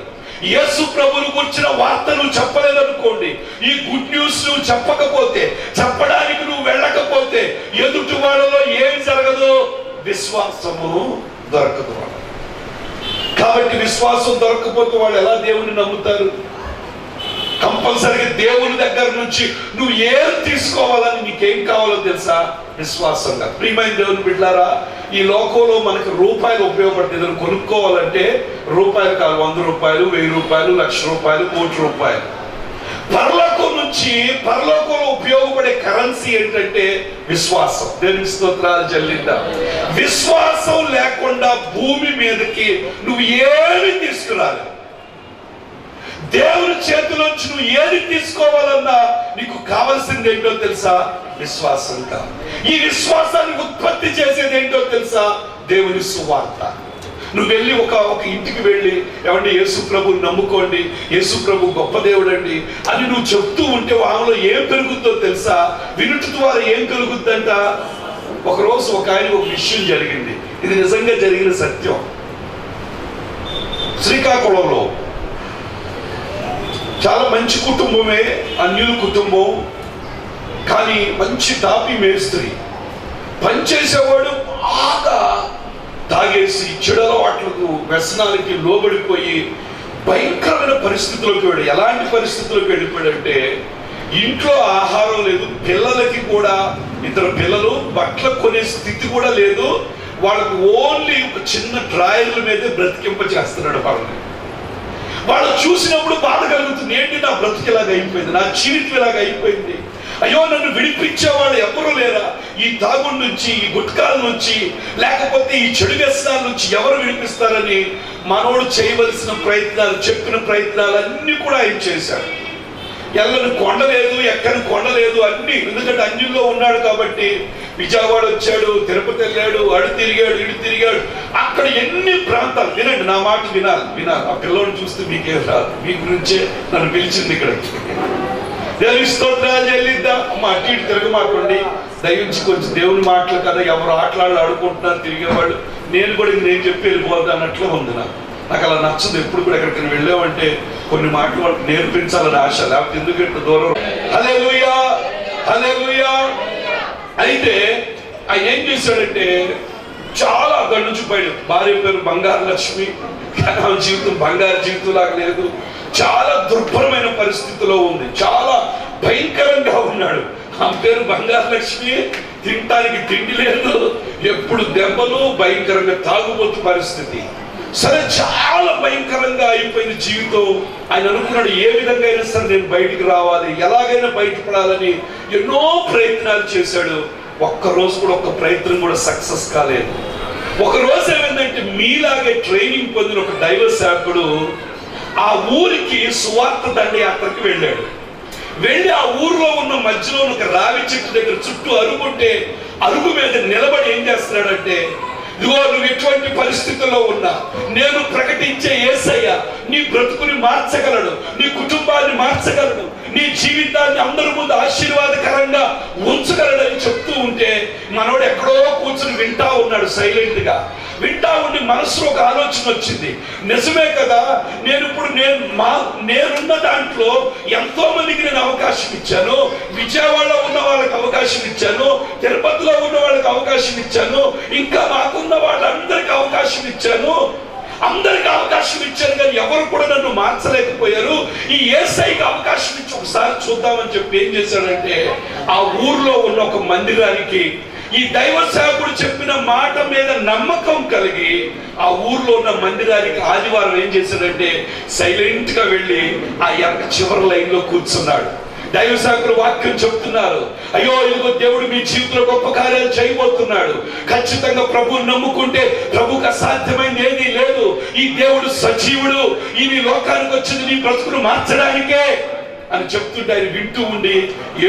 యేసు ప్రభువుని గురించిన వార్త నువ్వు చెప్పలేదనుకోండి, ఈ గుడ్ న్యూస్ నువ్వు చెప్పకపోతే, చెప్పడానికి నువ్వు వెళ్ళకపోతే ఎదుటి వాళ్ళలో ఏం జరగదు, విశ్వాసము దొరకదు. కాబట్టి విశ్వాసం దొరకకపోతే వాళ్ళు ఎలా దేవుని నమ్ముతారు? కంపల్సరీగా దేవుని దగ్గర నుంచి నువ్వు ఏం తీసుకోవాలని, నీకేం కావాలో తెలుసా? విశ్వాసంగా. ప్రియమైన దేవుని బిడ్డలారా, ఈ లోకంలో మనకు రూపాయలు ఉపయోగపడుతుంది. ఏదైనా కొనుక్కోవాలంటే రూపాయలు కాదు, 100 రూపాయలు, 1000 రూపాయలు, 1,00,000 రూపాయలు, 1,00,00,000 రూపాయలు. పరలోకం నుంచి పరలోకంలో ఉపయోగపడే కరెన్సీ ఏంటంటే విశ్వాసం. దేవుని స్తోత్రాలు చెల్లిద్దాం. విశ్వాసం లేకుండా భూమి మీదకి నువ్వు ఏమి తీసుకురాలి. దేవుని చేతిలోంచి నువ్వు ఏది తీసుకోవాలన్నా నీకు కావాల్సింది ఏంటో తెలుసా? విశ్వాసం కాదు. ఈ విశ్వాసాన్ని ఉత్పత్తి చేసేది ఏంటో తెలుసా? దేవుని సువార్త. నువ్వు వెళ్ళి ఒక ఇంటికి వెళ్ళి, ఏమంటే యేసు ప్రభుని నమ్ముకోండి, యేసు ప్రభు గొప్ప దేవుడు అండి అని నువ్వు చెప్తూ ఉంటే వాళ్ళలో ఏం పెరుగుద్దో తెలుసా? వినుట ద్వారా ఏం కలుగుద్దంట? ఒకరోజు ఒక ఆయన ఒక విషయం జరిగింది, ఇది నిజంగా జరిగిన సత్యం. శ్రీకాకుళంలో చాలా మంచి కుటుంబమే, అన్యుల కుటుంబం, కానీ మంచి టాపీ మేస్త్రి. పనిచేసేవాడు బాగా తాగేసి చెడు అలవాట్లకు, వ్యసనాలకి లోబడిపోయి భయంకరమైన పరిస్థితుల్లోకి వెళ్ళాడు. ఎలాంటి పరిస్థితుల్లోకి వెళ్ళిపోయాడంటే, ఇంట్లో ఆహారం లేదు, పిల్లలకి కూడా, ఇద్దరు పిల్లలు, బట్టలు కొనే స్థితి కూడా లేదు. వాళ్ళకు ఓన్లీ ఒక చిన్న డ్రాయర్ల మీదే బ్రతికింప చేస్తున్నాడు వాళ్ళని. వాళ్ళు చూసినప్పుడు బాధ కలుగుతుంది. ఏంటి నా బ్రతుకు ఇలాగ అయిపోయింది, నా జీవితం ఇలాగ అయిపోయింది, అయ్యో నన్ను విడిపించేవాళ్ళు ఎవరు లేరా? ఈ తాగుడు నుంచి, ఈ గుట్కాల నుంచి, లేకపోతే ఈ చెడు వ్యసనాల నుంచి ఎవరు విడిపిస్తారని మనోడు చేయవలసిన ప్రయత్నాలు, చెప్పిన ప్రయత్నాలు అన్ని కూడా ఆయన చేశాడు. ఎల్లని కొండ లేదు, ఎక్కని కొండ లేదు, అన్ని. ఎందుకంటే అన్యుల్లో ఉన్నాడు కాబట్టి విజయవాడ వచ్చాడు, తిరుపతి వెళ్ళాడు, అడు తిరిగాడు, ఇడు తిరిగాడు. అక్కడ ఎన్ని ప్రాంతాలు, వినండి నా మాట, వినాలి. ఆ పిల్లోని చూస్తే మీకేం రాదు, మీ గురించే నన్ను పిలిచింది ఇక్కడికి. దేవుని స్తోత్రాలు చెల్లిద్దాం. అటు ఇటు తిరగమాకండి దయించి. కొంచెం దేవుని మాటలు కదా, ఎవరు ఆటలాళ్ళు ఆడుకుంటున్నారు తిరిగేవాళ్ళు. నేను కూడా నేను చెప్పి వెళ్ళిపోద్ది అన్నట్లు ఉంది. నాకు అలా నచ్చదు. ఎప్పుడు కూడా ఎక్కడికైనా వెళ్ళామంటే కొన్ని మాటలు వాళ్ళకి నేర్పించాలని ఆశ, లేకపోతే ఎందుకంటే దూరం. హల్లెలూయా, హల్లెలూయా. అయితే ఆయన ఏం చేశాడంటే, చాలా అక్కడి నుంచి పోయాడు. భార్య పేరు బంగారు లక్ష్మి, కానీ ఆమె జీవితం బంగారు జీవితం లాగా లేదు. చాలా దుర్భరమైన పరిస్థితిలో ఉంది, చాలా భయంకరంగా ఉన్నాడు. ఆమె పేరు బంగారు లక్ష్మి. తినటానికి తిండి లేదు, ఎప్పుడు దెబ్బలు, భయంకరంగా తాగుబోతు పరిస్థితి. సరే, చాలా భయంకరంగా అయిపోయిన జీవితం. ఆయన అనుకున్నాడు, ఏ విధంగా అయినా సరే నేను బయటికి రావాలి, ఎలాగైనా బయటపడాలని ఎన్నో ప్రయత్నాలు చేశాడు. ఒక్కరోజు కూడా ఒక్క ప్రయత్నం కూడా సక్సెస్ కాలేదు. ఒకరోజు ఏమైందంటే, మీలాగే ట్రైనింగ్ పొందిన ఒక దైవ సేవకుడు ఆ ఊరికి సువార్త దండయాత్రకి వెళ్ళాడు. వెళ్ళి ఆ ఊర్లో ఉన్న మధ్యలో ఒక రావి చెట్టు దగ్గర చుట్టూ అరుగుంటే, అరుగు మీద నిలబడి ఏం చేస్తున్నాడంటే, ఇదిగో నువ్వు ఎటువంటి పరిస్థితుల్లో ఉన్నా నేను ప్రకటించే యేసయ్య నీ బ్రతుకుని మార్చగలడు, నీ కుటుంబాన్ని మార్చగలడు, నీ జీవితాన్ని అందరి ముందు ఆశీర్వాదకరంగా ఉంచగలడని చెప్తూ ఉంటే మనోడు ఎక్కడో కూర్చుని వింటా ఉన్నాడు. సైలెంట్ గా వింటా ఉండి మనసులో ఒక ఆలోచన వచ్చింది. నిజమే కదా, నేనున్న దాంట్లో ఎంతో మందికి నేను అవకాశం ఇచ్చాను. విజయవాడలో ఉన్న వాళ్ళకి అవకాశం ఇచ్చాను, తిరుపతిలో ఉన్న వాళ్ళకి అవకాశం ఇచ్చాను, ఇంకా మాకున్న వాళ్ళందరికీ అవకాశం ఇచ్చాను. అందరికి అవకాశం ఇచ్చారు, కానీ ఎవరు కూడా నన్ను మార్చలేకపోయారు. ఈ యేసయ్యకి అవకాశం ఇచ్చి ఒకసారి చూద్దామని చెప్పి ఏం చేశాడంటే, ఆ ఊర్లో ఉన్న ఒక మందిరానికి ఈ దైవ సేవకుడు చెప్పిన మాట మీద నమ్మకం కలిగి ఆ ఊర్లో ఉన్న మందిరానికి ఆదివారం ఏం చేశాడంటే, సైలెంట్ గా వెళ్ళి ఆ చివరి లైన్ లో కూర్చున్నాడు. దైవ సేవకులు వాక్యం చెప్తున్నారు, అయ్యో ఇదిగో దేవుడు మీ జీవితంలో గొప్ప కార్యాలు చేయబోతున్నాడు. ఖచ్చితంగా ప్రభువుని నమ్ముకుంటే ప్రభువుకు అసాధ్యమైంది ఏదీ లేదు. ఈ దేవుడు సజీవుడు, ఈ నీ లోకానికి వచ్చింది నీ బ్రతుకును మార్చడానికే అని చెప్తుంటే ఆయన వింటూ ఉండి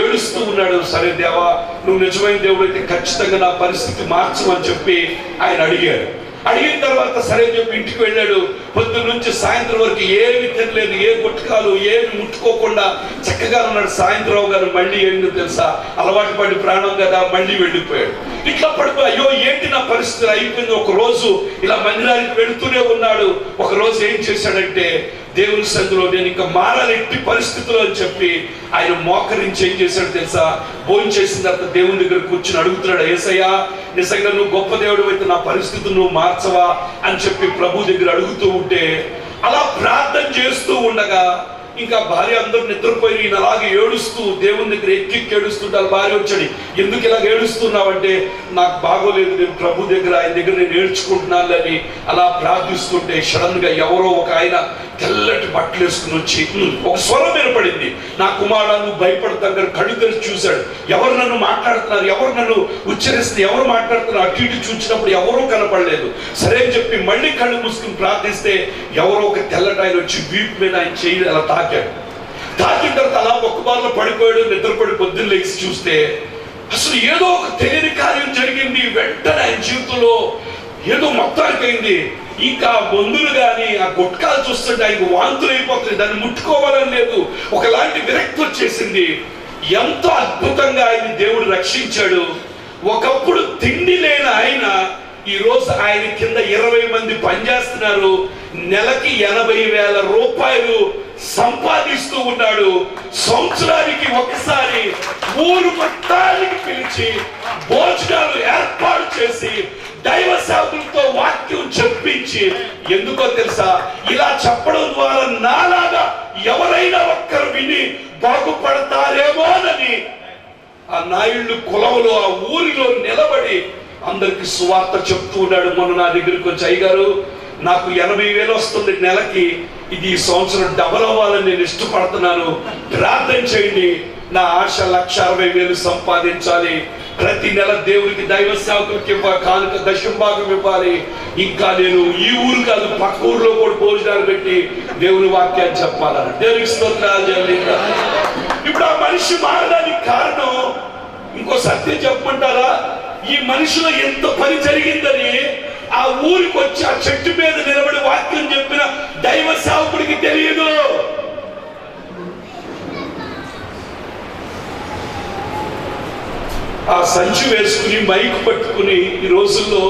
ఏడుస్తూ ఉన్నాడు. సరే దేవా, నువ్వు నిజమైన దేవుడు అయితే ఖచ్చితంగా నా పరిస్థితి మార్చమని చెప్పి ఆయన అడిగాడు. అడిగిన తర్వాత సరే చెప్పి ఇంటికి వెళ్ళాడు. పొద్దున్న నుంచి సాయంత్రం వరకు ఏమి తినలేదు, ఏ గుట్టకాలు ఏమి ముట్టుకోకుండా చక్కగా ఉన్నాడు. సాయంత్రం గారు మళ్ళీ ఏంటో తెలుసా, అలవాటు పడి ప్రాణం కదా, మళ్ళీ వెళ్ళిపోయాడు. ఇట్లా పడిపోయి అయ్యో ఏంటి నా పరిస్థితి అయిపోయింది. ఒక రోజు ఇలా మందిరానికి వెళుతూనే ఉన్నాడు. ఒక రోజు ఏం చేశాడంటే, దేవుని సన్నిధిలో నేను ఇంకా మారాలి ఎట్టి పరిస్థితుల్లో అని చెప్పి ఆయన మోకరించి ఏం చేశాడు తెలుసా, భోజనం చేసిన తర్వాత దేవుని దగ్గర కూర్చుని అడుగుతున్నాడు, యేసయ్యా నిజంగా నువ్వు గొప్ప దేవుడు అయితే నా పరిస్థితులు నువ్వు మార్చవా అని చెప్పి ప్రభు దగ్గర అడుగుతూ ఉంటే అలా ప్రార్థన చేస్తూ ఉండగా ఇంకా భార్య అందరూ నిద్రపోయి ఈయన అలాగే ఏడుస్తూ దేవుని దగ్గర ఎక్కి ఏడుస్తుంటారు. భార్య వచ్చాడు, ఎందుకు ఇలా ఏడుస్తున్నావంటే నాకు బాగోలేదు, నేను ప్రభు దగ్గర ఆయన దగ్గర నేను ఏడ్చుకుంటున్నాను అని అలా ప్రార్థిస్తుంటే సడన్ గా ఎవరో ఒక ఆయన తెల్లటి బట్టలు వేసుకుని వచ్చి ఒక స్వరం వినపడింది. నా కుమారుడు నువ్వు భయపడతాను కళ్ళు తెరిచి చూశాడు. ఎవరు నన్ను మాట్లాడుతున్నారు, ఎవరు నన్ను ఉచ్చరిస్తే, ఎవరు మాట్లాడుతున్నారు అటు ఇటు చూసినప్పుడు ఎవరూ కనపడలేదు. సరే అని చెప్పి మళ్ళీ కళ్ళు మూసుకుని ప్రార్థిస్తే ఎవరో ఒక తెల్లటి ఆయన వచ్చి వీపు మీద ఆయన చేయి అలా తాకిన తర్వాత అలా ఒక్క బారిలో పడిపోయాడు. నిద్రపడి పొద్దున్న లేచి చూస్తే అసలు ఏదో ఒక తెలియని కార్యం జరిగింది. వెంటనే ఆయన జీవితంలో ఏదో మొత్తానికి అయింది. ఇంకా మందులు కానీ ఆ గుట్కాలు చూస్తుంటే ఆయనకు వాంతులు అయిపోతుంది, దాన్ని ముట్టుకోవాలని లేదు, ఒకలాంటి విరక్తి వచ్చేసింది. ఎంతో అద్భుతంగా ఆయన దేవుడు రక్షించాడు. ఒకప్పుడు తిండి లేని ఆయన ఈ రోజు ఆయన కింద 20 మంది పనిచేస్తున్నారు. నెలకి 80,000 రూపాయలు సంపాదిస్తూ ఉన్నాడు. సంవత్సరానికి ఒకసారి ఊరు మొత్తానికి పిలిచి భోజనాలు ఏర్పాటు చేసి దైవ సేవకులతో వాక్యం చెప్పించి, ఎందుకో తెలుసా, ఇలా చెప్పడం ద్వారా నాలాగా ఎవరైనా ఒక్కరు విని బాగుపడతారేమోనని ఆ నాయుళ్ళు కులంలో ఆ ఊరిలో నిలబడి అందరికి సువార్త చెప్తూ ఉన్నాడు. మొన్న నా దగ్గరికి వచ్చి, అయ్యగారు నాకు 80,000 వస్తుంది నెలకి, ఇది ఈ సంవత్సరం డబల్ అవ్వాలని నేను ఇష్టపడుతున్నాను, ప్రార్థన చేయండి, నా ఆశ 1,60,000 సంపాదించాలి, ప్రతి నెల దేవునికి దైవ సేవకులకి కానుక దశంభాగం ఇవ్వాలి, ఇంకా నేను ఈ ఊరు కాదు పక్క ఊరిలో కూడా భోజనాలు పెట్టి దేవుని వాక్యాన్ని చెప్పాలని. దేవునికి స్తోత్రాలు. ఇప్పుడు ఆ మనిషి మారడానికి కారణం ఇంకో సత్యం చెప్పమంటారా, ఈ మనిషిలో ఎంత పని జరిగిందని ఆ ఊరికి వచ్చి ఆ చెట్టు మీద నిలబడి వాక్యం చెప్పిన దైవ సేవకుడికి తెలియదు. ఆ సంచి వేసుకుని మైకు పట్టుకుని ఈ రోజుల్లో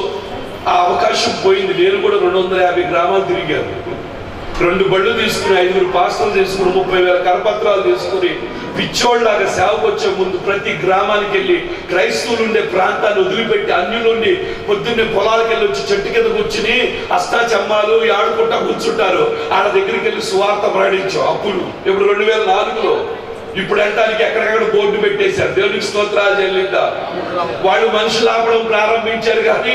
ఆ అవకాశం పోయింది. నేను కూడా 250 గ్రామాలు తిరిగాను. 2 బళ్ళు తీసుకుని 5 పాస్టర్లు తీసుకుని 30,000 కరపత్రాలు తీసుకుని పిచ్చోళ్ళలాగా సేవకు వచ్చే ముందు ప్రతి గ్రామానికి వెళ్ళి క్రైస్తవులు ఉండే ప్రాంతాన్ని వదిలిపెట్టి అన్యులుండి పొద్దున్నే పొలాలకు వెళ్ళి వచ్చి చెట్టు కింద కూర్చుని అష్టాచమ్మాలు ఆడుకుంటా కూర్చుంటారు. ఆడ దగ్గరికి వెళ్ళి సువార్త ప్రకటించాం. అప్పుడు ఇప్పుడు 2004లో ఇప్పుడు అంటానికి ఎక్కడెక్కడ బోర్డు పెట్టేశారు. దేవునికి స్తోత్రాలు చెల్లిద్దా. వాళ్ళు మనుషులు ఆపడం ప్రారంభించారు, కానీ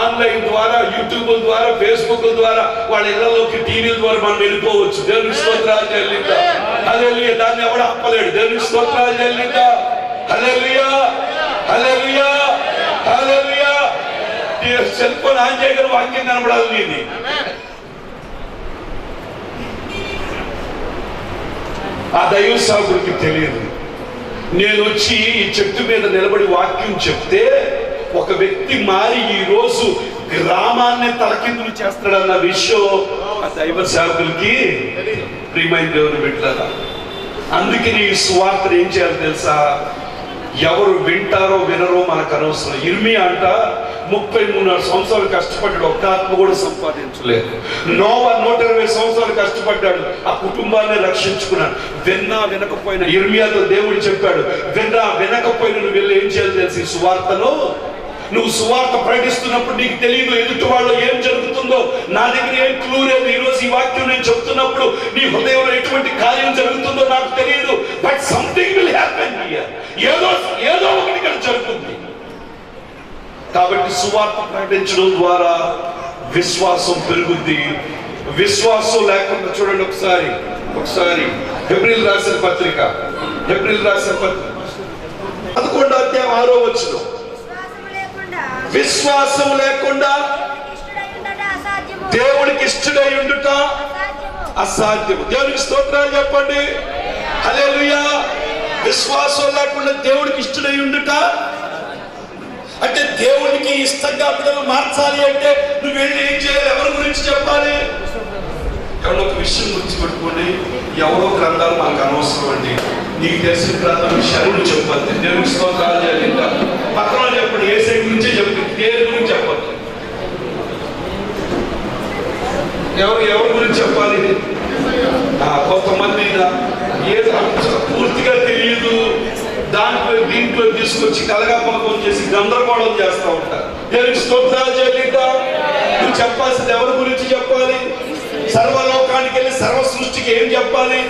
ఆన్లైన్ ద్వారా, యూట్యూబ్ ద్వారా, ఫేస్బుక్ ద్వారా వాళ్ళ ఇళ్లలోకి టీవీల ద్వారా మనం వెళ్ళిపోవచ్చు. దేవునికి స్తోత్రాలు చెల్లిద్దా. హల్లెలూయా. దాన్ని ఎవడు ఆపలేడు. దేవునికి స్తోత్రాలు చెల్లిద్దా. హల్లెలూయా, హల్లెలూయా, హల్లెలూయా. సెల్ ఫోన్ ఆన్ చేయగల వాక్యం కనబడాలి నీది. ఆ దైవ సేవకుడికి తెలియదు. నేను వచ్చి ఈ చెట్టు మీద నిలబడి వాక్యం చెప్తే ఒక వ్యక్తి మారి ఈ రోజు గ్రామాన్ని తలకిందులు చేస్తాడన్న విషయం ఆ దైవ సేవకులకి ప్రియమైన దేవుని బిడ్డలారా. అందుకని ఈ సువార్తను ఏం చేయాలి తెలుసా, ఎవరు వింటారో వినరో మనకు అనవసరం. ఇర్మియా అంట 33 సంవత్సరాలు కష్టపడ్డాడు, ఒక్క ఆత్మ కూడా సంపాదించలేదు. నోవా 120 సంవత్సరాలు కష్టపడ్డాడు, ఆ కుటుంబాన్ని రక్షించుకున్నాడు. విన్నా వినకపోయినా ఇర్మియాతో దేవుడు చెప్పాడు, విన్నా వినకపోయినా నువ్వు వెళ్ళి ఏం చేయాలి తెలిసి సువార్తను నువ్వు సువార్త ప్రకటిస్తున్నప్పుడు నీకు తెలియదు ఎదుటి వాళ్ళు ఏం జరుగుతుందో. నా దగ్గర ఏం క్లూ లేదు. ఈ రోజు ఈ వాక్యం నేను చెప్తున్నప్పుడు నీ హృదయంలో ఎటువంటి కార్యం జరుగుతుందో నాకు తెలియదు. But something will happen here. ఏదో ఒకటి ఇక్కడ జరుగుతుంది. కాబట్టి సువార్త ప్రకటించడం ద్వారా విశ్వాసం పెరుగుద్ది. విశ్వాసం లేకుండా చూడండి, ఒకసారి హెబ్రీయులకు రాసిన పత్రిక 11వ అధ్యాయం 6వ వచనం. విశ్వాసం లేకుండా దేవునికి ఇష్టడై ఉండుట అసాధ్యం. దేవునికి స్తోత్రాలు చెప్పండి. హల్లెలూయా. విశ్వాసం లేకుండా దేవుడికి ఇష్టడై ఉండుట అంటే దేవుడికి ఇష్టంగా పిల్లలు మార్చాలి అంటే నువ్వు వెళ్ళి ఏం చేయాలి, ఎవరి గురించి చెప్పాలి? ఎవరో ఒక విషయం గురించి పెట్టుకోండి. ఎవరో గ్రంథాలు మనకు అనవసరం అండి. నీకు తెలిసిన గ్రంథం విషయాలు చెప్పద్దు. దేవునికి స్తోత్రాలు చేయాలి. ఇంకా పక్కన చెప్పండి, ఏసై గురించే చెప్పండి, దేవుడి గురించి చెప్పద్దు. ఎవరి గురించి చెప్పాలి? కొంతమంది పూర్తిగా తెలియదు, దీంట్లో తీసుకొచ్చి కలగాపలకం చేసి గందరగోళం చేస్తూ ఉంటారు. దేవునికి స్తోత్రాలు చేయలేక నువ్వు చెప్పాల్సింది ఎవరి గురించి చెప్పాలి? సర్వలోకానికి వెళ్ళి సర్వ సృష్టికి ఏం చెప్పాలి?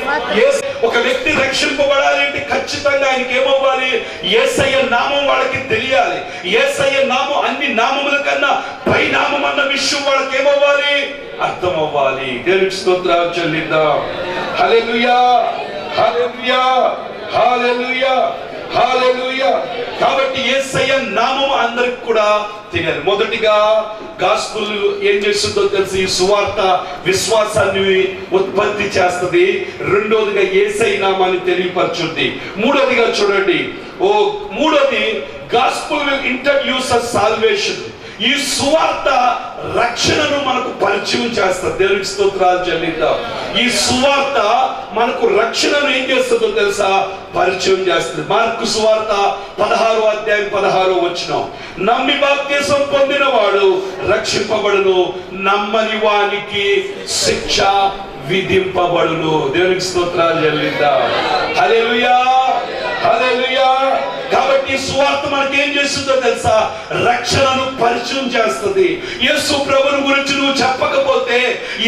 ఒక వ్యక్తి రక్షింపబడాలి అంటే ఖచ్చితంగా ఆయనకి ఏమవ్వాలి? యేసయ్య నామం వాళ్ళకి తెలియాలి. యేసయ్య నామం అన్ని నామముల కన్నా పై నామం అన్న విషయం వాళ్ళకి ఏమవ్వాలి? అర్థం అవ్వాలి. దేవునికి స్తోత్రాలు చెల్లిద్దాం. హల్లెలూయా, హల్లెలూయా, హల్లెలూయా, హల్లెలూయా. కాబట్టి యేసయ్య నామం అందరికి కూడా తెలియాలి. మొదటిగా గాస్పుల్ ఏం చేస్తుందో తెలిసి ఈ సువార్త విశ్వాసాన్ని ఉత్పత్తి చేస్తుంది. రెండోదిగా యేసయ్య నామాన్ని తెలియపరచుద్ది. మూడోదిగా చూడండి, మూడోది gospel will introduce a salvation. ఈ సువార్త రక్షణను మనకు పరిచయం చేస్తుంది. దేవునికి స్తోత్రాలు చెల్లిద్దాం. ఈ సువార్త మనకు రక్షణను ఏం చేస్తుందో తెలుసా? పరిచయం చేస్తుంది. మార్కు సువార్త 16వ అధ్యాయం 16వ వచనం, నమ్మి బాప్తిసం పొందిన వాడు రక్షింపబడును, నమ్మని వానికి శిక్ష విధింపబడును. దేవునికి స్తోత్రాలు చెల్లిద్దాం. హల్లెలూయా, హల్లెలూయా. కాబట్టి సువార్త మనకి ఏం చేస్తుందో తెలుసా? రక్షణను పరిచయం చేస్తుంది. యేసు ప్రభువుని గురించి నువ్వు చెప్పకపోతే,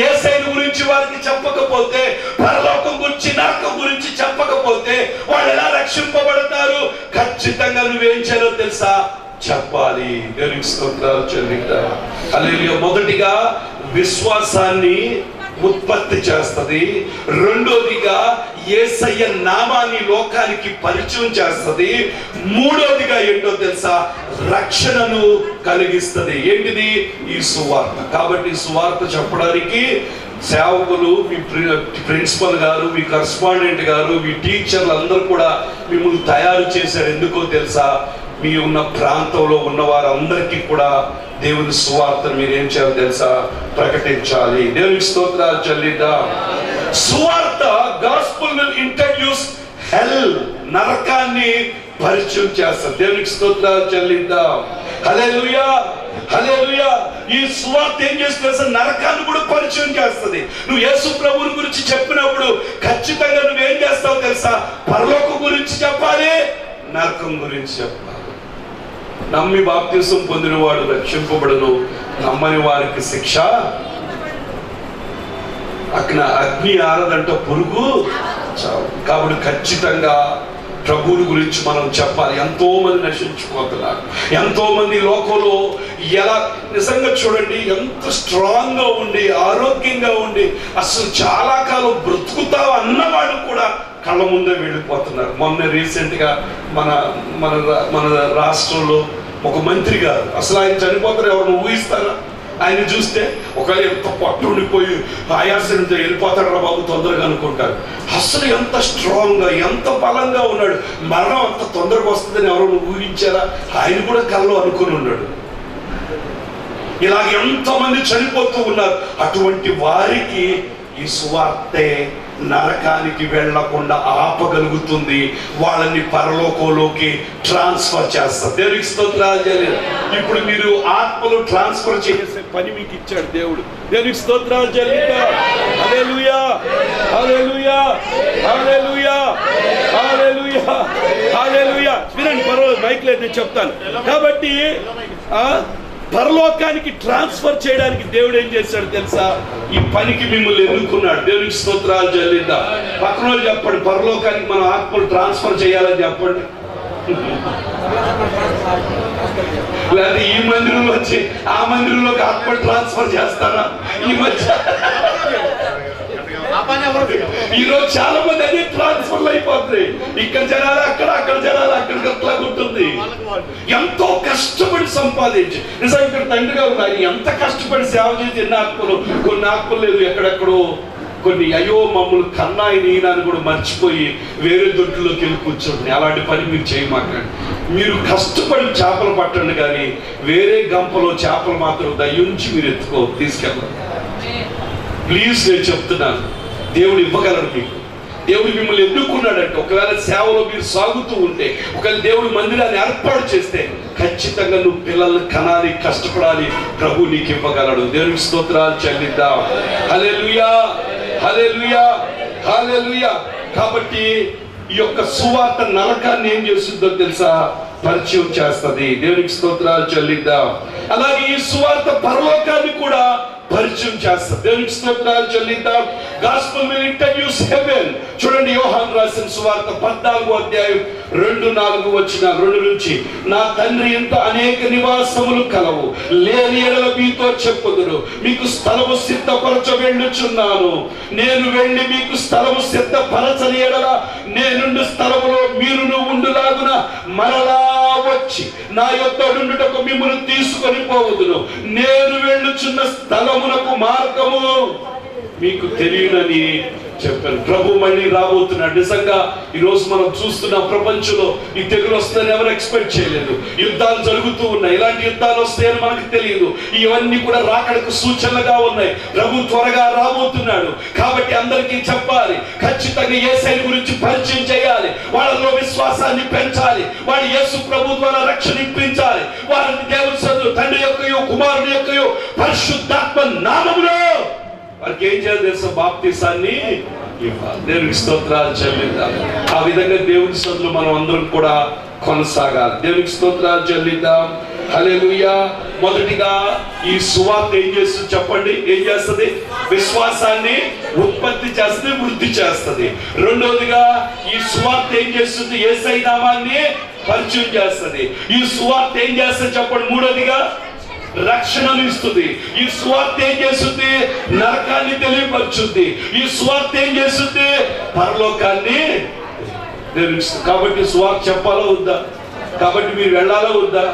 యేసయ్యను గురించి వారికి చెప్పకపోతే, పరలోకం గురించి నరకం గురించి చెప్పకపోతే వాళ్ళు ఎలా రక్షింపబడతారు? ఖచ్చితంగా నువ్వేం చేయాలో తెలుసా? చెప్పాలి. దేవునికి స్తోత్రాలు చెల్లిద్దాం. హల్లెలూయా. మొదటిగా విశ్వాసాన్ని ఉత్పత్తి చేస్తుంది. రెండోదిగా యేసయ్య నామాన్ని లోకానికి పరిచయం చేస్తుంది. మూడోదిగా ఏంటో తెలుసా? రక్షణను కలిగిస్తుంది. ఏంటిది? ఈ సువార్త. కాబట్టి ఈ సువార్త చెప్పడానికి సేవకులు, మీ ప్రిన్సిపల్ గారు, మీ కరస్పాండెంట్ గారు, మీ టీచర్లు అందరూ కూడా మిమ్మల్ని తయారు చేశారు. ఎందుకో తెలుసా? మీ ఉన్న ప్రాంతంలో ఉన్న వారందరికీ కూడా దేవుని సువార్తను మీరేం చేయాలో తెలుసా? ప్రకటించాలి. దేవునికి స్తోత్రాలు చెల్లిద్దాం. సువార్త గాస్పుల్ విల్ ఇంట్రడ్యూస్ హెల్, నరకాన్ని పరిచయం చేస్తారు. దేవునికి స్తోత్రాలు చెల్లిద్దాం. హల్లెలూయా, హల్లెలూయా. ఈ సువార్త ఏం చేస్తుంది? నరకాన్ని కూడా పరిచయం చేస్తుంది. నువ్వు యేసు ప్రభువుని గురించి చెప్పినప్పుడు ఖచ్చితంగా నువ్వేం చేస్తావు తెలుసా? పరలోకం గురించి చెప్పాలి, నరకం గురించి చెప్పాలి. నమ్మి బాప్తిసం పొందిన వాడు రక్షింపబడును, నమ్మని వారికి శిక్ష. అగ్ని ఆరదంట, పురుగు చావు. కాబట్టి ఖచ్చితంగా ప్రభువుని గురించి మనం చెప్పాలి. ఎంతో మంది నశించుకోతున్నారు. ఎంతో మంది లోకంలో ఎలా నిజంగా చూడండి, ఎంత స్ట్రాంగ్ గా ఉండి ఆరోగ్యంగా ఉండి అసలు చాలా కాలం బ్రతుకుతావు అన్నవాడు కూడా కళ్ళ ముందే వెళ్ళిపోతున్నారు. మొన్న రీసెంట్ గా మన మన మన రాష్ట్రంలో ఒక మంత్రి గారు, అసలు ఆయన చనిపోతారు ఎవరు ఊహిస్తారా? ఆయన చూస్తే ఒకవేళ ఎంత పట్టు ఉండిపోయి ఆయాసంతో వెళ్ళిపోతాడు బాబు తొందరగా అనుకుంటారు. అసలు ఎంత స్ట్రాంగ్ గా, ఎంత బలంగా ఉన్నాడు. మరణం అంత తొందరగా వస్తుందని ఎవరు ఊహించారా? ఆయన కూడా కల్లో అనుకుని ఉన్నాడు. ఇలాగ ఎంతమంది చనిపోతూ ఉన్నారు. అటువంటి వారికి ఈ సువార్తే నరకానికి వెళ్లకుండా ఆపగలుగుతుంది. వాళ్ళని పరలోకంలోకి ట్రాన్స్ఫర్ చేస్తారు. దేవునికి స్తోత్రాలు చేయలేదు. ఇప్పుడు మీరు ఆత్మలు ట్రాన్స్ఫర్ చేసే పని మీకు ఇచ్చాడు దేవుడు. దేవునికి స్తోత్రాలు చేయలేదు. హల్లెలూయా, హల్లెలూయా, హల్లెలూయా, హల్లెలూయా, హల్లెలూయా. వినండి, పర్వాలేదు, మైక్ లేదు, నేను చెప్తాను. కాబట్టి పరలోకానికి ట్రాన్స్ఫర్ చేయడానికి దేవుడు ఏం చేశాడు తెలుసా? ఈ పనికి మిమ్మల్ని ఎన్నుకున్నాడు. దేవునికి స్తోత్రాలు చెల్లిద్దాం. పక్కన చెప్పండి, పరలోకానికి మనం ఆత్మలు ట్రాన్స్ఫర్ చేయాలని చెప్పండి. లేదా ఈ మందిరంలో వచ్చి ఆ మందిరంలోకి ఆత్మలు ట్రాన్స్ఫర్ చేస్తారా? ఈ మధ్య ఈరోజు చాలా మంది అదే ట్రాన్స్ఫర్లు అయిపోతున్నాయి. ఇక్కడ జనాలు అక్కడ, అక్కడ జనాలు అక్కడికి అట్లా ఉంటుంది. ఎంతో కష్టపడి సంపాదించి నిజంగా ఇక్కడ తండ్రిగా ఉన్నారు. ఎంత కష్టపడి సేవ చేసి ఎన్ని ఆత్మలు, కొన్ని ఆత్మలు లేదు ఎక్కడెక్కడో కొన్ని, అయ్యో మమ్మల్ని కన్నా ఈయన అని కూడా మర్చిపోయి వేరే దొడ్లోకి వెళ్ళి కూర్చోండి. అలాంటి పని మీరు చేయమాకండి. మీరు కష్టపడి చేపలు పట్టండి, కానీ వేరే గంపలో చేపలు మాత్రం దయ్యుంచి మీరు తీసుకెళ్ళండి ప్లీజ్. నేను చెప్తున్నాను, దేవుడు ఇవ్వగలడు మీకు. దేవుడు మిమ్మల్ని ఎన్నుకున్నాడంటే, ఒకవేళ సేవలో మీరు సాగుతూ ఉంటే, ఒకవేళ దేవుడు మందిరాన్ని ఏర్పాటు చేస్తే ఖచ్చితంగా నువ్వు పిల్లల్ని కనాలి, కష్టపడాలి. ప్రభు నీకు ఇవ్వగలడు. దేవునికి స్తోత్రాలు చెల్లిద్దాం. హల్లెలూయా, హల్లెలూయా, హల్లెలూయా. కాబట్టి ఈ యొక్క సువార్త నరకాన్ని ఏం చేస్తుందో తెలుసా? పరిచయం చేస్తుంది. దేవునికి స్తోత్రాలు చెల్లిద్దాం. అలాగే ఈ సువార్త పరలోకాన్ని కూడా పరిచయం చేస్తారు. దేవునికి స్తోత్రాలు చెల్లిద్దాం. Gospel will introduce heaven. చూడండి, యోహాను రాసిన సువార్త 14వ అధ్యాయం 2-4 నుంచి, నా తండ్రి ఇంత అనేక నివాసములు కలవు, లేని ఎడల మీతో చెప్పుదురు, మీకు స్థలము సిద్ధపరచ వెళ్ళుచున్నాను. నేను వెళ్ళి మీకు స్థలము సిద్ధపరచని ఎడల నేనుండు స్థలములో మీరును ఉండులాగున మరలా వచ్చి నా యొద్ద నుండుటకు మిమ్మును తీసుకొని పోవుదును. నేను వెళ్ళుచున్న స్థలమునకు మార్గము మీకు తెలియనని చెప్పారు. ప్రభు మళ్ళీ రాబోతున్నాడు. నిజంగా ఈ రోజు మనం చూస్తున్న ప్రపంచంలో ఈ తెగులు వస్తుందని ఎవరు ఎక్స్పెక్ట్ చేయలేదు. యుద్ధాలు జరుగుతూ ఉన్నాయి. ఇలాంటి యుద్ధాలు వస్తాయని మనకు తెలియదు. ఇవన్నీ కూడా రాకడకు సూచనలుగా ఉన్నాయి. ప్రభు త్వరగా రాబోతున్నాడు. కాబట్టి అందరికీ చెప్పాలి, ఖచ్చితంగా యేసయ్య గురించి పరిచయం చేయాలి, వాళ్ళలో విశ్వాసాన్ని పెంచాలి, వాళ్ళు యేసు ప్రభు ద్వారా రక్షణ ఇప్పించాలి. వారిని దేవుని సన్నిధిలో తండ్రి యొక్కయో కుమారుని యొక్కయో పరిశుద్ధాత్మ నామములో వారికి ఏం చేయాలి తెలుసా? బాప్తీసాన్ని ఇవ్వాలి. దేవునికి స్తోత్రాలు చెల్లిద్దాం. ఆ విధంగా దేవుని సన్నిధిలో మనం అందరం కూడా కొనసాగాలి. దేవునికి స్తోత్రాలు చెల్లిద్దాం. హల్లెలూయా. మొదటిగా ఈ సువార్త ఏం చేస్తుంది చెప్పండి? ఏం చేస్తుంది? విశ్వాసాన్ని ఉత్పత్తి చేస్తుంది, వృద్ధి చేస్తుంది. రెండవదిగా ఈ సువార్త ఏం చేస్తుంది? యేసయ్య నామాన్ని పరిచయం చేస్తుంది. ఈ సువార్త ఏం చేస్తుంది చెప్పండి? మూడవదిగా రక్షణను ఇస్తుంది. ఈ సువార్త ఏం చేస్తుంది? నరకాన్ని తెలియపరుచుద్ది. ఈ సువార్త ఏం చేస్తుంది? పరలోకాన్ని తెలుస్తుంది. కాబట్టి సువార్త చెప్పాలా వద్దా? కాబట్టి మీరు వెళ్ళాలా వద్దా?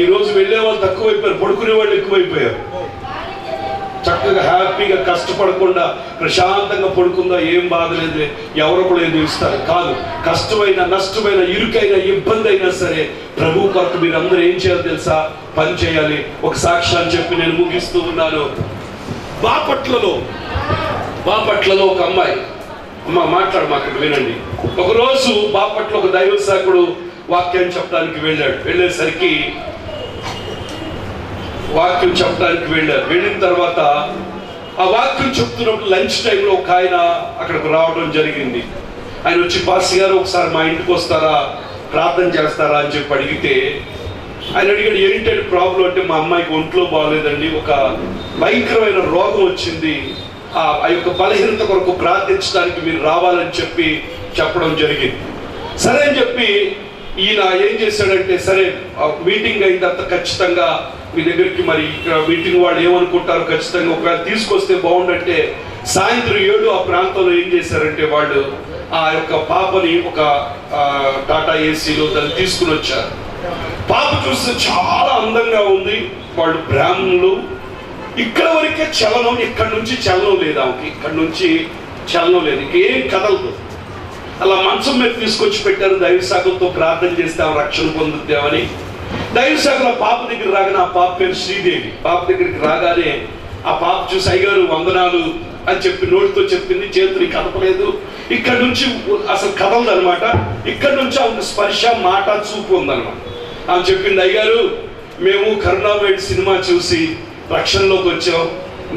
ఈ రోజు వెళ్ళే వాళ్ళు తక్కువైపోయారు, పడుకునే వాళ్ళు ఎక్కువైపోయారు. చక్కగా హ్యాపీగా కష్టపడకుండా ప్రశాంతంగా పడుకుందా, ఏం బాధ లేదు, ఎవరు కూడా ఏదో ఇస్తారు కాదు. కష్టమైన, నష్టమైన, ఇరుకైన, ఇబ్బంది అయినా సరే ప్రభు కొరకు మీరు అందరూ ఏం చేయాలి తెలుసా? పని చేయాలి. ఒక సాక్ష్యాన్ని చెప్పి నేను ముగిస్తూ ఉన్నాను. బాపట్లలో ఒక అమ్మాయి, అమ్మ మాట్లాడు మాకు వినండి. ఒకరోజు బాపట్ల ఒక దైవ సేవకుడు వాక్యాన్ని చెప్పడానికి వెళ్ళేసరికి వాక్యం చెప్పడానికి వెళ్ళిన తర్వాత ఆ వాక్యం చెప్తున్నప్పుడు లంచ్ టైంలో ఒక ఆయన అక్కడికి రావడం జరిగింది. ఆయన వచ్చి, పాస్టర్ గారు ఒకసారి మా ఇంటికి వస్తారా, ప్రార్థన చేస్తారా అని చెప్పి అడిగితే, ఆయన అడిగాడు ఏంటంటే ప్రాబ్లం అంటే, మా అమ్మాయికి ఒంట్లో బాగలేదండి, ఒక భయంకరమైన రోగం వచ్చింది, ఆ యొక్క బలహీనత కొరకు ప్రార్థించడానికి మీరు రావాలని చెప్పడం జరిగింది. సరే అని చెప్పి ఈయన ఏం చేశాడంటే, సరే మీటింగ్ అయిన తర్వాత ఖచ్చితంగా మీ దగ్గరికి, మరి ఇక్కడ మీటింగ్ వాళ్ళు ఏమనుకుంటారు, ఖచ్చితంగా ఒకవేళ తీసుకొస్తే బాగుండంటే సాయంత్రం 7 ఆ ప్రాంతంలో ఏం చేశారంటే వాళ్ళు ఆ యొక్క పాపని ఒక టాటా ఏసీలో దాన్ని తీసుకుని వచ్చారు. పాప చూస్తే చాలా అందంగా ఉంది. వాళ్ళు బ్రాహ్మణులు. ఇక్కడ వరకే చలనం, ఇక్కడ నుంచి చలనం లేదు ఆమెకి, ఇక్కడ నుంచి చలనం లేదు, ఇంకేం కదలదు. అలా మంచం మీద తీసుకొచ్చి పెట్టారు. దైవశాఖలతో ప్రార్థన చేస్తే ఆమె రక్షణ పొందుతామని. దైవశాఖల పాప దగ్గర రాగానే, ఆ పాప పేరు శ్రీదేవి, పాప దగ్గరికి రాగానే ఆ పాప చూసి, అయ్యగారు వందనాలు అని చెప్పి నోటితో చెప్పింది, చేతులు కదపలేదు. ఇక్కడ నుంచి అసలు కదలదు అనమాట. ఇక్కడ నుంచి ఆమెకు స్పర్శ, మాట, చూపు ఉందన్నమాట. ఆమె చెప్పింది, అయ్యగారు మేము కరుణామయుడు సినిమా చూసి రక్షణలోకి వచ్చాం.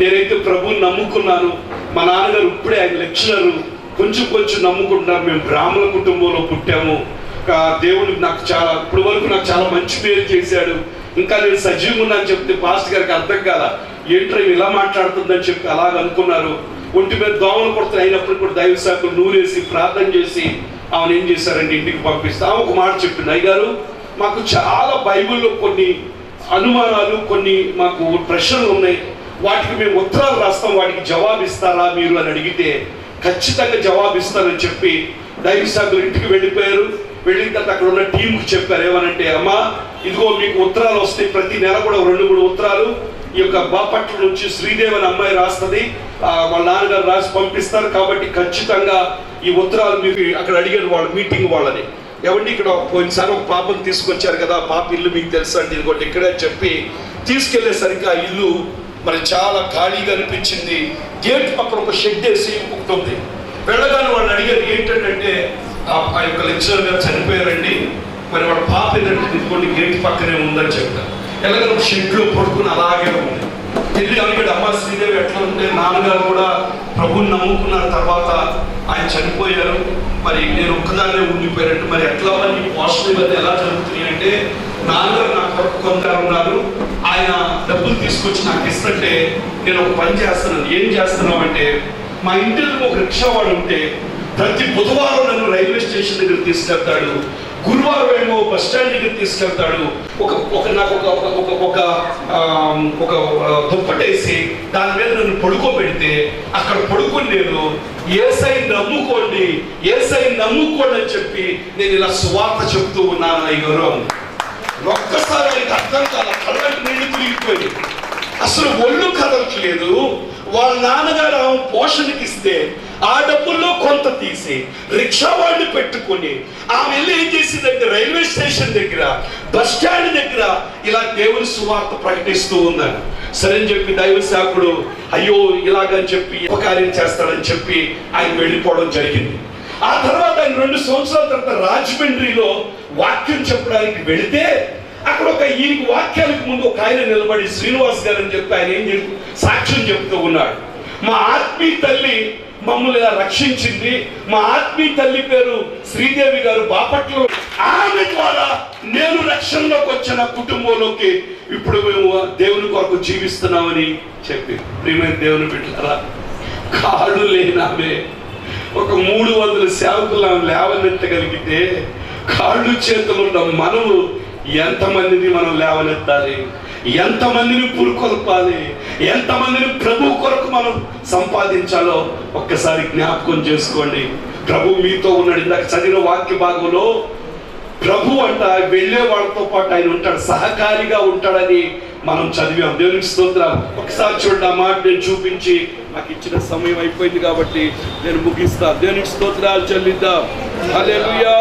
నేనైతే ప్రభువుని నమ్ముకున్నాను. మా నాన్నగారు ఇప్పుడే, ఆయన లెక్చరరు, కొంచెం నమ్ముకుంటున్నారు. మేము బ్రాహ్మణ కుటుంబంలో పుట్టాము. దేవుడు నాకు ఇప్పుడు వరకు నాకు చాలా మంచి పేరు చేశాడు. ఇంకా నేను సజీవంగా ఉన్నాను చెప్తే పాస్టర్ గారికి అర్థం కాల, ఏంట్రా ఇలా మాట్లాడుతుందని చెప్పి అలాగ అనుకున్నారు. ఒంటి మీద దోమలు కొడుతున్నాయి. అయినప్పుడు కూడా దైవ శాఖలు నూరేసి ప్రార్థన చేసి ఆమెను ఏం చేశారంటే ఇంటికి పంపిస్తే ఆమె ఒక మాట చెప్పింది, అయ్యగారు మాకు చాలా బైబిల్లో కొన్ని అనుమానాలు, కొన్ని మాకు ప్రశ్నలు ఉన్నాయి, వాటికి మేము ఉత్తరాలు రాస్తాం, వాటికి జవాబు ఇస్తారా మీరు అని అడిగితే ఖచ్చితంగా జవాబు ఇస్తారని చెప్పి దైవ శాఖలు ఇంటికి వెళ్ళిపోయారు. వెళ్ళిన తర్వాత అక్కడ ఉన్న టీంకి చెప్పారు, ఏమనంటే, అమ్మా ఇదిగో మీకు ఉత్తరాలు వస్తాయి, ప్రతి నెల కూడా 2-3 ఉత్తరాలు ఈ యొక్క బాపట్ల నుంచి శ్రీదేవి అనే అమ్మాయి రాస్తుంది, వాళ్ళ నాన్నగారు రాసి పంపిస్తారు. కాబట్టి ఖచ్చితంగా ఈ ఉత్తరాలు మీకు అక్కడ అడిగారు వాళ్ళు మీటింగ్ వాళ్ళని, ఏమండి ఇక్కడ పోయినసారి ఒక పాపను తీసుకొచ్చారు కదా, పాప ఇల్లు మీకు తెలుసా అంటే, ఇదిగోటి ఇక్కడే చెప్పి తీసుకెళ్లేసరికి ఆ ఇల్లు మరి చాలా ఖాళీగా అనిపించింది. గేట్ పక్కన ఒక షెడ్ వేసి ఒకటి ఉంది. వెళ్ళగానే వాళ్ళు అడిగారు ఏంటంటే, ఆ యొక్క లెక్చరర్ గారు చనిపోయారండి, మరి వాళ్ళ పాప ఏదంటే ఇదిగోండి గేట్ పక్కనే ఉందని చెప్తారు. ఎలాగ షెడ్లో పడుకుని అలాగే ఉంది. వెళ్ళి అడిగాడు, అమ్మ శ్రీదేవి ఎట్లా ఉంటే, నాన్నగారు కూడా ప్రభుని నమ్ముకున్న తర్వాత ఆయన చనిపోయారు, మరి నేను ఒక్కదాన్నే ఉండిపోయారంటే, మరి ఎట్లా మరి పోస్టుల మధ్య ఎలా జరుగుతున్నాయి అంటే, నాన్నగారు నా కొరకు కొందరు ఉన్నారు, ఆ ఆయన డబ్బులు తీసుకొచ్చి నాకు ఇస్తుంటే నేను ఒక పని చేస్తున్నాను. ఏం చేస్తున్నావు అంటే, మా ఇంటి దగ్గర ఒక రిక్షా వాడు ఉంటే ప్రతి బుధవారం నన్ను రైల్వే స్టేషన్ దగ్గర తీసుకెళ్తాడు, గురువారం ఏమో బస్ స్టాండ్ దగ్గర తీసుకెళ్తాడు. నాకు ఒక దుప్పటేసి దాని మీద నన్ను పడుకోబెడితే అక్కడ పడుకొని నేను యేసయ్య నమ్ముకోండి, యేసయ్య నమ్ముకోండి అని చెప్పి నేను ఇలా సువార్త చెప్తూ ఉన్నాను. అయ్యారు ఒక్కసారి ఆయనకి అర్థం కాల, కళ్ళకి నీళ్ళు తిరిగిపోయి అసలు ఒళ్ళు కదలట్లేదు. వాళ్ళ నాన్నగారు ఆమె పోషణకి ఇస్తే ఆ డబ్బుల్లో కొంత తీసి రిక్షా వాడిని పెట్టుకుని ఆమె వెళ్ళి ఏం చేసిందంటే రైల్వే స్టేషన్ దగ్గర, బస్ స్టాండ్ దగ్గర ఇలా దేవుని సువార్త ప్రకటిస్తూ ఉందని. సరే అని చెప్పి దైవ సేవకుడు అయ్యో ఇలాగని చెప్పి ఉపకార్యం చేస్తాడని చెప్పి ఆయన వెళ్ళిపోవడం జరిగింది. ఆ తర్వాత ఆయన 2 సంవత్సరాల తర్వాత రాజమండ్రిలో వాక్యం చెప్పడానికి వెళితే అక్కడ ఈయనకి వాక్యానికి ముందు ఒక ఆయన నిలబడి శ్రీనివాస్ గారు అని చెప్పి ఆయన ఏం సాక్ష్యం చెప్తూ ఉన్నాడు. మా ఆత్మీయ తల్లి మమ్మల్ని ఇలా రక్షించింది, మా ఆత్మీయ తల్లి పేరు శ్రీదేవి గారు బాపట్లో, ఆమె ద్వారా నేను రక్షణలోకి వచ్చిన కుటుంబంలోకి ఇప్పుడు మేము దేవుని కొరకు జీవిస్తున్నామని చెప్పి. ప్రియమైన దేవుని బిడ్డలారా, కాళ్ళు లేనామే ఒక 300 సేవకులు లేవనెత్తగలిగితే కాళ్ళు చేతులు ఉన్న మనము ఎంతమందిని మనం లేవనెత్తాలి, ఎంతమందిని పురుకొల్పాలి, ఎంతమందిని ప్రభు కొరకు మనం సంపాదించాలో ఒక్కసారి జ్ఞాపకం చేసుకోండి. ప్రభు మీతో ఉన్నాడు. ఇందాక చదివిన వాక్య భాగంలో ప్రభు అంట వెళ్ళే వాళ్ళతో పాటు ఆయన ఉంటాడు, సహకారిగా ఉంటాడని మనం చదివాం. దేవునికి స్తోత్రాలు. ఒకసారి చూడండి, ఆ మాట నేను చూపించి నాకు ఇచ్చిన సమయం అయిపోయింది కాబట్టి నేను ముగిస్తా. దేవునికి స్తోత్రాలు చెల్లిద్దాం. హల్లెలూయా,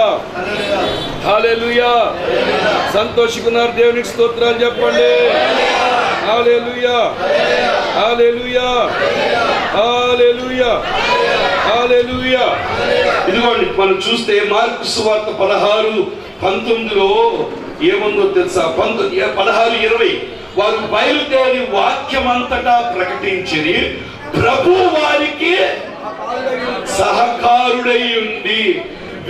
హల్లెలూయా. సంతోషికున్నారు, దేవునికి స్తోత్రాలు చెప్పండి. హల్లెలూయా, హల్లెలూయా, హల్లెలూయా, హల్లెలూయా. ఇదిగోండి, మనం చూస్తే మార్కు సువార్త 16:19లో ఏముందో తెలుసా? 16:20 వారు బయలుదేరి వాక్యమంతటా ప్రకటించి ప్రభు వారికి సహకారుడై ఉండి.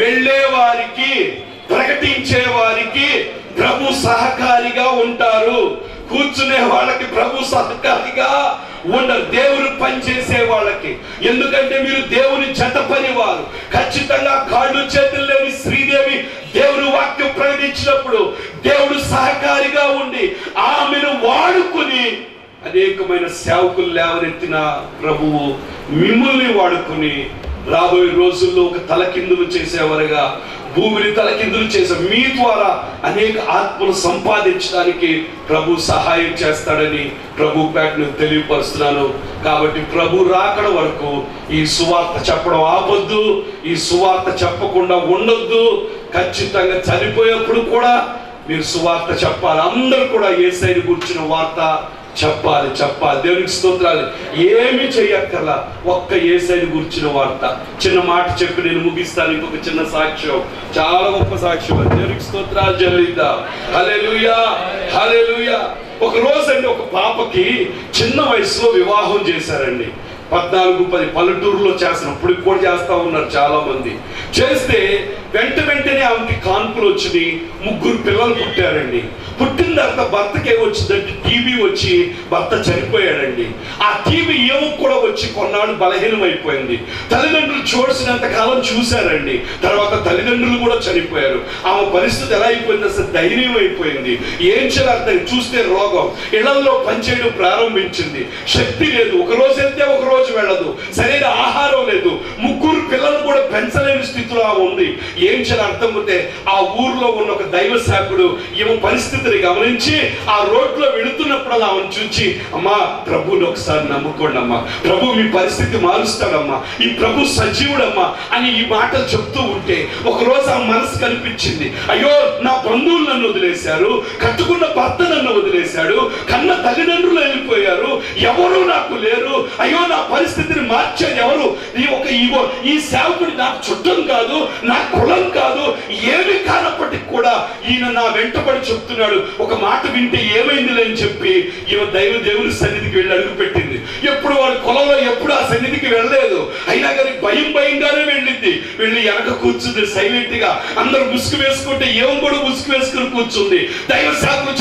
వెళ్ళే వారికి, ప్రకటించే వారికి ప్రభు సహకారిగా ఉంటారు. కూర్చునే వాళ్ళకి ప్రభు సహకారిగా ఉండరు, దేవుని పనిచేసే వాళ్ళకి. ఎందుకంటే మీరు దేవుని జత పనివారు. ఖచ్చితంగా కాళ్ళు చేతులు లేని శ్రీదేవి దేవుని వాక్యం ప్రకటించినప్పుడు దేవుడు సహకారిగా ఉండి ఆమెను వాడుకుని అనేకమైన సేవకులు లేవనెత్తిన ప్రభువు మిమ్మల్ని వాడుకుని రాబోయే రోజుల్లో ఒక తలకిందులు చేసేవారుగా, భూమిని తలకిందులు చేసే మీ ద్వారా అనేక ఆత్మలు సంపాదించడానికి ప్రభు సహాయం చేస్తాడని ప్రభు పేటను తెలియపరుస్తున్నాను. కాబట్టి ప్రభు రాకడ వరకు ఈ సువార్త చెప్పడం ఆపొద్దు, ఈ సువార్త చెప్పకుండా ఉండొద్దు. ఖచ్చితంగా చనిపోయేప్పుడు కూడా మీరు సువార్త చెప్పాలి. అందరూ కూడా యేసయ్యను గురించిన వార్త చెప్పాలి. దేవునికి స్తోత్రాలు. ఏమి చెయ్యక్కర్లా, ఒక్క యేసయ్యను గురించిన వార్త. చిన్న మాట చెప్పి నేను ముగిస్తాను. ఇంకొక చిన్న సాక్ష్యం, చాలా గొప్ప సాక్ష్యం. దేవునికి స్తోత్రాలు చెల్లిద్దాం. హల్లెలూయా, హల్లెలూయా. ఒక రోజండి ఒక పాపకి చిన్న వయసులో వివాహం చేశారండి. 14-10 పల్లెటూరులో చేస్తున్నప్పుడు కూడా చేస్తా ఉన్నారు చాలా మంది. చేస్తే వెంటనే ఆమెకి కాన్పులు వచ్చినాయి. 3 పిల్లలు పుట్టారండి. పుట్టిన తర్వాత భర్తకి ఏమొచ్చిందంటే టీబీ వచ్చి భర్త చనిపోయాడండి. ఆ టీబీ ఏమో కూడా వచ్చి కొన్నాళ్ళు బలహీనం అయిపోయింది. తల్లిదండ్రులు చూడాల్సినంత కాలం చూశారండి. తర్వాత తల్లిదండ్రులు కూడా చనిపోయారు. ఆమె పరిస్థితి ఎలా అయిపోయింది, అసలు ధైర్యం అయిపోయింది. ఏం చేయాలి చూస్తే రోగం ఇళ్లలో పనిచేయడం ప్రారంభించింది. శక్తి లేదు, ఒక రోజు వెళ్తే ఒక రోజు వెళ్ళదు. సరైన ఆహారం లేదు. 3 పిల్లలు కూడా పెంచలేని స్థితిలో ఉంది. ఏం చేయాలి అర్థం అవుతే ఆ ఊర్లో ఉన్న ఒక దైవ సేవకుడు ఈమె పరిస్థితిని గమనించి ఆ రోడ్లో వెళుతున్నప్పుడు ఆమెను చూచి, అమ్మా ప్రభువుని ఒకసారి నమ్ముకోండి అమ్మా, ప్రభు మీ పరిస్థితి మారుస్తాడమ్మా, ఈ ప్రభు సజీవుడమ్మా అని ఈ మాటలు చెప్తూ ఉంటే ఒకరోజు ఆ మనసు కనిపించింది. అయ్యో నా బంధువులు నన్ను వదిలేశారు, కట్టుకున్న భర్త నన్ను వదిలేశాడు, కన్న తల్లిదండ్రులు వెళ్ళిపోయారు, ఎవరు నాకు లేరు. అయ్యో నా పరిస్థితిని మార్చేది ఎవరు? ఈ సేవకుడు నాకు చుట్టం కాదు, నా కులం కాదు, ఏమి కానప్పటికి కూడా ఈయన నా వెంటబడి చెప్తున్నాడు. ఒక మాట వింటే ఏమైంది అని చెప్పి ఈమె దేవుని సన్నిధికి వెళ్ళి అడుగు పెట్టింది. ఎప్పుడు వాడి కులంలో ఎప్పుడు ఆ సన్నిధికి వెళ్ళలేదు. అయినా కానీ భయంగానే వెళ్ళింది. వెళ్ళి వెనక కూర్చుంది సైలెంట్ గా. అందరూ ముసుగు వేసుకుంటే ఏం కూడా ముసుగు వేసుకుని కూర్చుంది. దైవ సేవకులు